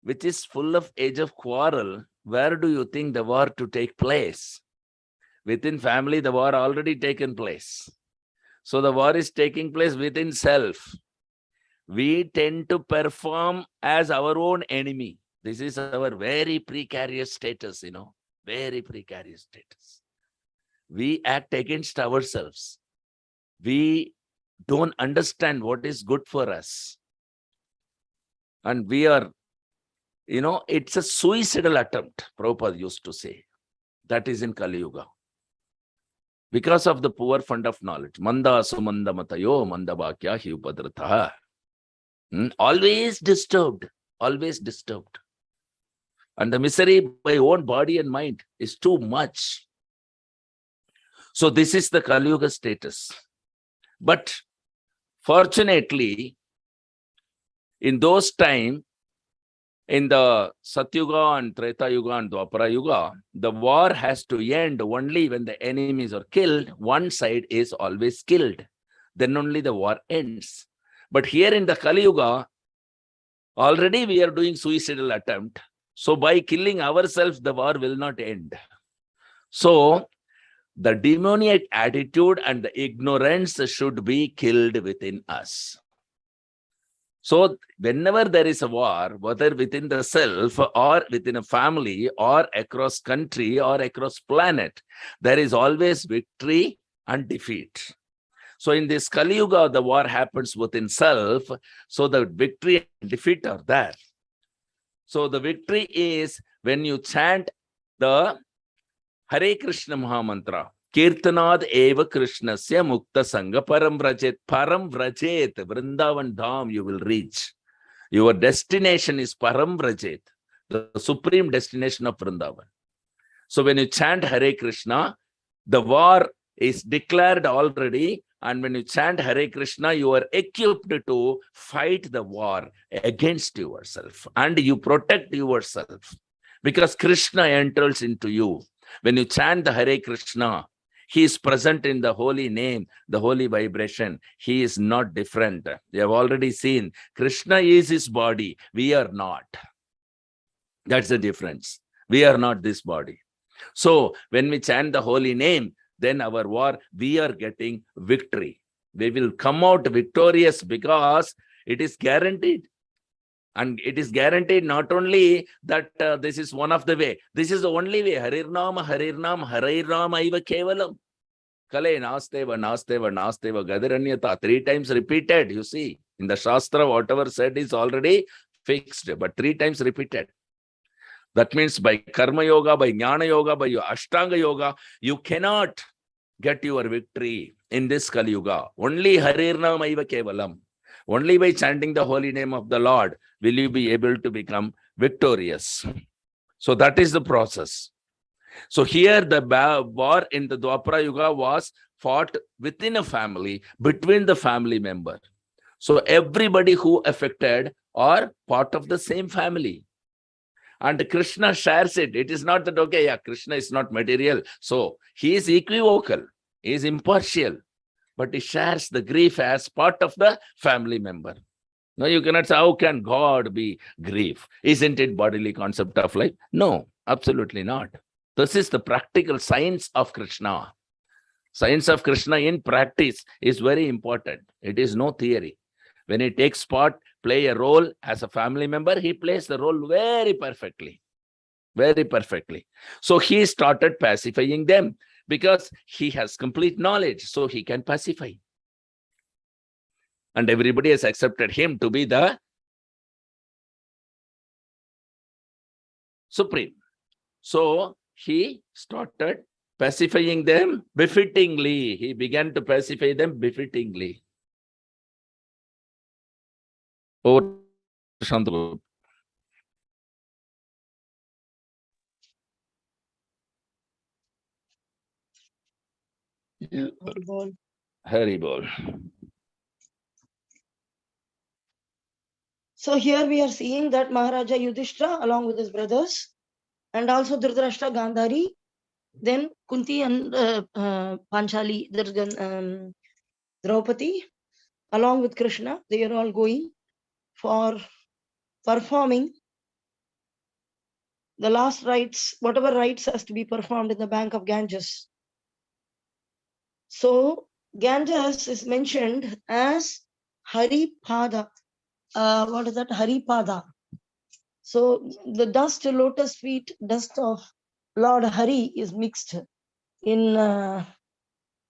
which is full of age of quarrel, where do you think the war to take place? Within family, the war already taken place. So the war is taking place within self. We tend to perform as our own enemy. This is our very precarious status, very precarious status. We act against ourselves. We don't understand what is good for us. And we are, it's a suicidal attempt, Prabhupada used to say. That is in Kali Yuga. Because of the poor fund of knowledge. Manda sumanda matayo manda bhakya hi upadratha. Always disturbed, always disturbed. And the misery by own body and mind is too much. So this is the Kali Yuga status. But fortunately, in those times, in the Satyuga and Treta Yuga and Dwapara Yuga, the war has to end only when the enemies are killed. One side is always killed. Then only the war ends. But here in the Kali Yuga, already we are doing suicidal attempt. So by killing ourselves, the war will not end. So the demoniac attitude and the ignorance should be killed within us. So whenever there is a war, whether within the self or within a family or across country or across planet, there is always victory and defeat. So in this Kali Yuga, the war happens within self. So the victory and defeat are there. So the victory is when you chant the Hare Krishna Mahamantra. Kirtanad eva Krishnasya mukta sangha param vrajet. Param vrajet, Vrindavan Dham you will reach. Your destination is Param vrajet, the supreme destination of Vrindavan. So when you chant Hare Krishna, the war is declared already. And when you chant Hare Krishna, you are equipped to fight the war against yourself. And you protect yourself. Because Krishna enters into you. When you chant the Hare Krishna, he is present in the holy name, the holy vibration. He is not different. You have already seen. Krishna is his body. We are not. That's the difference. We are not this body. So when we chant the holy name, then our war, we are getting victory. We will come out victorious because it is guaranteed. And it is guaranteed not only that this is one of the way. This is the only way. Harirnam, Harirnam, Harirnam, Aiva Kevalam. Kale Nasteva, Nasteva, Nasteva, Gadaranyata. 3 times repeated, you see. In the Shastra, whatever said is already fixed, but 3 times repeated. That means by Karma Yoga, by Jnana Yoga, by your Ashtanga Yoga, you cannot get your victory in this Kali Yuga. Only Harirnamaiva Kevalam. Only by chanting the holy name of the Lord will you be able to become victorious. So that is the process. So here the war in the Dwapara Yuga was fought within a family, between the family member. So everybody who affected are part of the same family. And Krishna shares it. It is not that, okay, yeah, Krishna is not material. So he is equivocal, he is impartial, but he shares the grief as part of the family member. No, you cannot say, how can God be grief? Isn't it bodily concept of life? No, absolutely not. This is the practical science of Krishna. Science of Krishna in practice is very important. It is no theory. When he takes part, play a role as a family member, he plays the role very perfectly. Very perfectly. So he started pacifying them because he has complete knowledge, so he can pacify. And everybody has accepted him to be the supreme. So he started pacifying them befittingly. He began to pacify them befittingly. Over Shantha. Hari Bol. So here we are seeing that Maharaja Yudhishthira along with his brothers and also Dhritarashtra, Gandhari, then Kunti and Panchali, Draupadi, along with Krishna, they are all going for performing the last rites, whatever rites has to be performed in the bank of Ganges. So Ganges is mentioned as Haripada. What is that? Haripada. So the dust, lotus feet, dust of Lord Hari is mixed in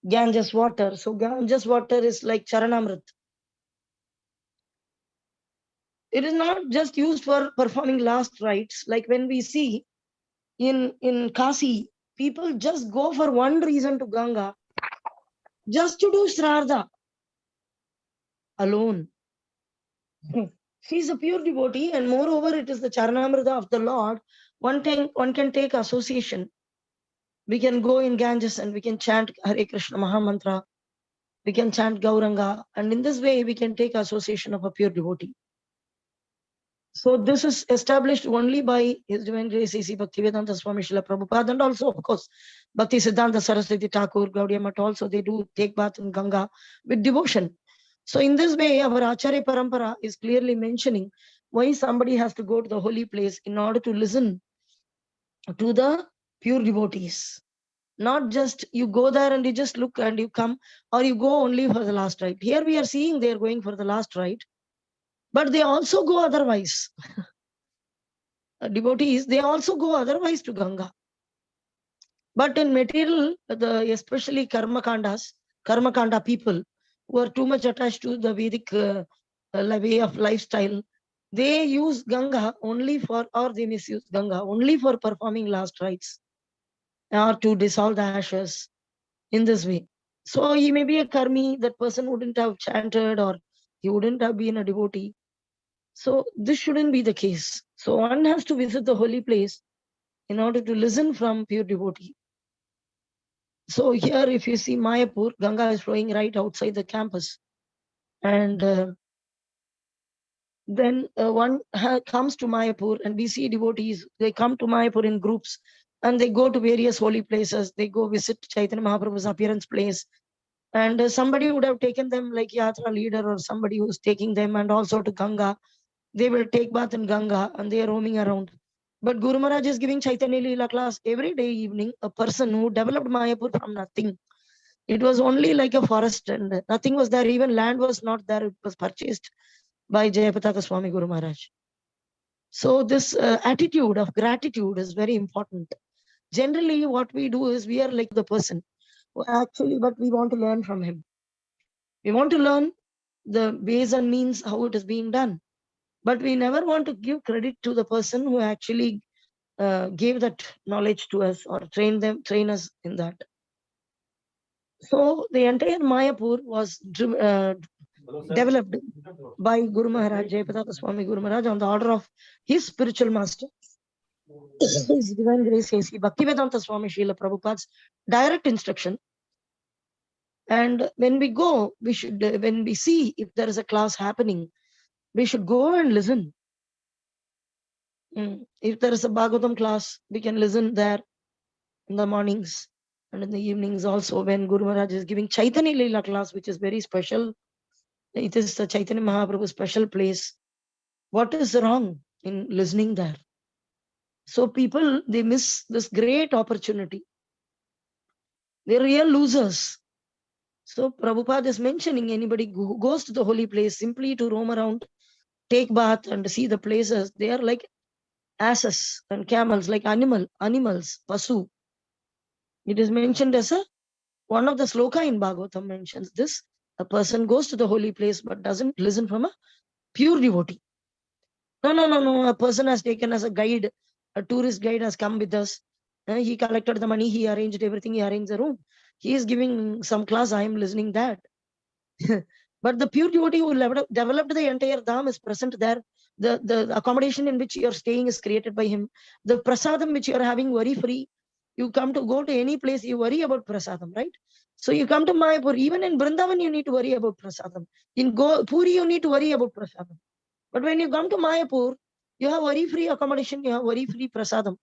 Ganges water. So Ganges water is like Charanamrit. It is not just used for performing last rites. Like when we see in Kasi, people just go for one reason to Ganga, just to do Shraddha alone. She is a pure devotee, and moreover, it is the Charanamrita of the Lord. One can take association. We can go in Ganges and we can chant Hare Krishna Mahamantra. We can chant Gauranga, and in this way, we can take association of a pure devotee. So this is established only by His Divine Grace A.C. Bhaktivedanta Swami Srila Prabhupada, and also, of course, Bhakti Siddhanta Saraswati Thakur, Gaudiya Math also, they do take bath in Ganga with devotion. So in this way, our Acharya Parampara is clearly mentioning why somebody has to go to the holy place in order to listen to the pure devotees. Not just you go there and you just look and you come, or you go only for the last rite. Here we are seeing they are going for the last rite, but they also go otherwise. Devotees, they also go otherwise to Ganga. But in material, especially Karma Kanda people who are too much attached to the Vedic way of lifestyle, they use Ganga only for, or they misuse Ganga only for performing last rites or to dissolve the ashes in this way. So he may be a karmi, that person wouldn't have chanted or he wouldn't have been a devotee. So this shouldn't be the case. So one has to visit the holy place in order to listen from pure devotee. So here, if you see Mayapur, Ganga is flowing right outside the campus. And then one comes to Mayapur and we see devotees, they come to Mayapur in groups and they go to various holy places. They go visit Chaitanya Mahaprabhu's appearance place. And somebody would have taken them like Yatra leader or somebody who's taking them, and also to Ganga. They will take bath in Ganga and they are roaming around. But Guru Maharaj is giving Chaitanya Leela class every day evening, a person who developed Mayapur from nothing. It was only like a forest and nothing was there. Even land was not there. It was purchased by Jayapataka Swami Guru Maharaj. So this attitude of gratitude is very important. Generally, what we do is we are like the person who actually, but we want to learn from him. We want to learn the ways and means how it is being done. But we never want to give credit to the person who actually gave that knowledge to us or train us in that. So the entire Mayapur was developed by Guru Maharaj, Jayapataka Swami Guru Maharaj, on the order of his spiritual master, His Divine Grace A.C. Bhaktivedanta Swami Srila Prabhupada's direct instruction. And when we go, we should, when we see if there is a class happening, we should go and listen. If there is a Bhagavatam class, we can listen there in the mornings and in the evenings also, when Guru Maharaj is giving Chaitanya Leela class, which is very special. It is the Chaitanya Mahaprabhu's special place. What is wrong in listening there? So people, they miss this great opportunity. They're real losers. So Prabhupada is mentioning anybody who goes to the holy place simply to roam around, take bath and see the places, they are like asses and camels, like animals, pasu. It is mentioned as one of the sloka in Bhagavatam mentions this. A person goes to the holy place but doesn't listen from a pure devotee. No. A person has taken as a guide, a tourist guide has come with us. He collected the money, he arranged everything, he arranged the room. He is giving some class, I am listening that. But the pure devotee who developed the entire dham is present there. The accommodation in which you are staying is created by him. The prasadam which you are having worry free. You come to go to any place, you worry about prasadam, right? So you come to Mayapur, even in Vrindavan, you need to worry about prasadam. In Puri, you need to worry about prasadam. But when you come to Mayapur, you have worry-free accommodation, you have worry-free prasadam,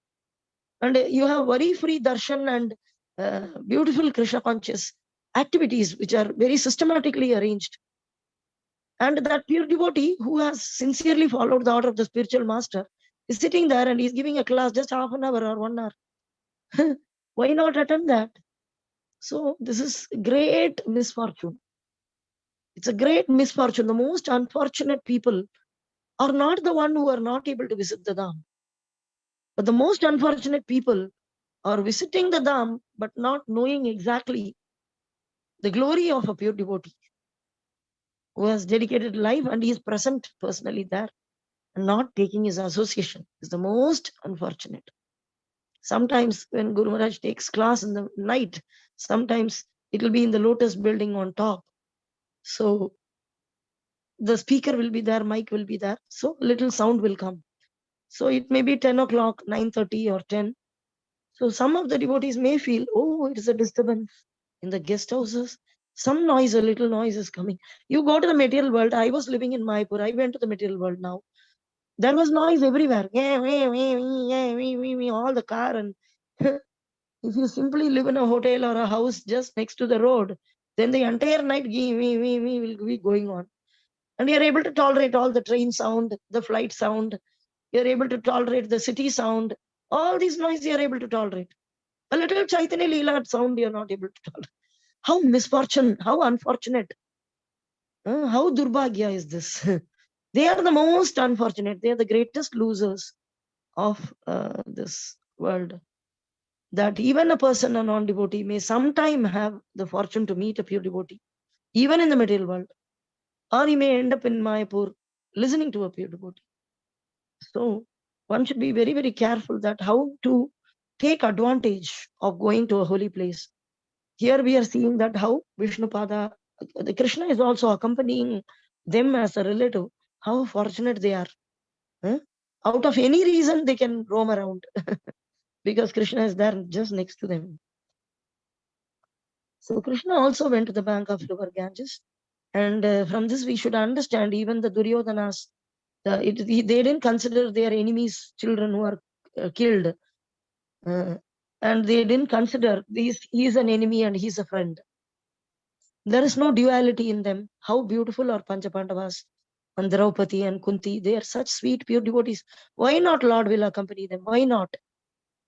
and you have worry-free darshan and beautiful Krishna conscious activities which are very systematically arranged. And that pure devotee who has sincerely followed the order of the spiritual master is sitting there and he's giving a class just half an hour or 1 hour. Why not attend that? So this is great misfortune. It's a great misfortune. The most unfortunate people are not the one who are not able to visit the Dham. But the most unfortunate people are visiting the Dham but not knowing exactly the glory of a pure devotee who has dedicated life and he is present personally there and not taking his association is the most unfortunate. Sometimes when Guru Maharaj takes class in the night, sometimes it will be in the lotus building on top. So the speaker will be there, mic will be there. So little sound will come. So it may be 10 o'clock, 9:30 or 10. So some of the devotees may feel, oh, it is a disturbance in the guest houses. Some noise, a little noise is coming. You go to the material world. I was living in Mayapur. I went to the material world now. There was noise everywhere. All the car. And if you simply live in a hotel or a house just next to the road, then the entire night will be going on. And you're able to tolerate all the train sound, the flight sound. You're able to tolerate the city sound. All these noise you're able to tolerate. A little Chaitanya Leela sound you're not able to tolerate. How misfortune, how unfortunate. How durbhagya is this? They are the most unfortunate. They are the greatest losers of this world. That even a person, a non-devotee, may sometime have the fortune to meet a pure devotee, even in the material world. Or he may end up in Mayapur listening to a pure devotee. So one should be very, very careful that how to take advantage of going to a holy place. Here we are seeing that how Vishnupada, the Krishna is also accompanying them as a relative. How fortunate they are. Out of any reason, they can roam around because Krishna is there just next to them. So Krishna also went to the bank of river Ganges. And from this, we should understand even the Duryodhanas, they didn't consider their enemies' children who are killed. And they didn't consider he's an enemy and he's a friend. There is no duality in them. How beautiful are Panchapandavas and Draupadi and Kunti. They are such sweet, pure devotees. Why not Lord will accompany them? Why not?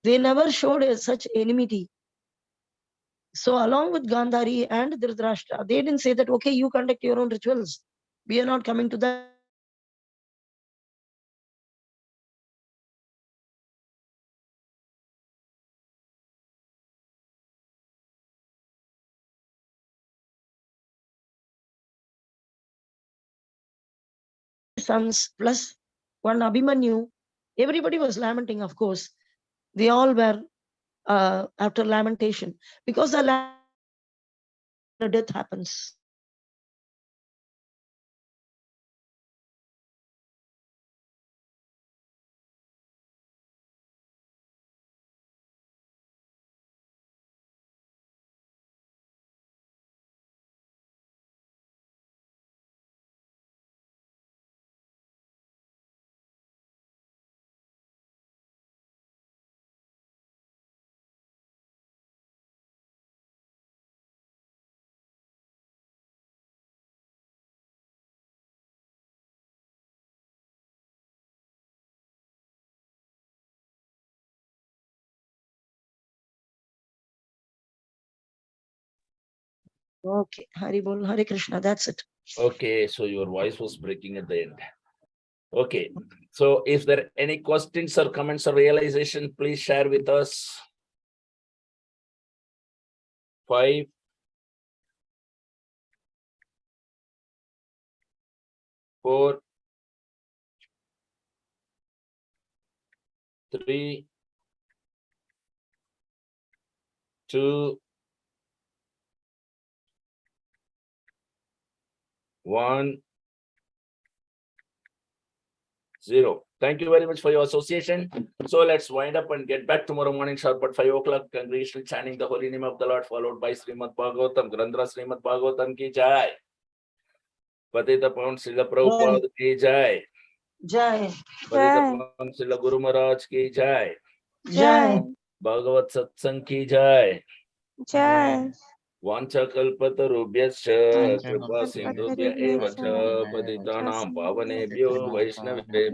They never showed such enmity. So along with Gandhari and Dhritarashtra, they didn't say that, okay, you conduct your own rituals. We are not coming to that. Sons plus one Abhimanyu, everybody was lamenting, of course. They all were after lamentation because the the death happens. Okay, Hari Bol, Hare Krishna, that's it. Okay, so your voice was breaking at the end. Okay, so if there are any questions or comments or realization, please share with us. 5, 4, 3, 2, 1, 0. Thank you very much for your association. So let's wind up and get back tomorrow morning sharp at 5 o'clock. Congregational chanting the holy name of the Lord, followed by Srimad Bhagavatam. Grandra Srimad Bhagavatam ki jai. Patita Pavan Srila Prabhupada ki jai. Jai, Patita Jai. Pavan Srila Guru Maharaj ki jai. Jai, Bhagavat Satsang ki jai. Jai. वाञ्छकल्पतरुभ्यश्च कृपा सिन्धुभ्य एव च पतितानां पावनेभ्यो वैष्णवेभ्यो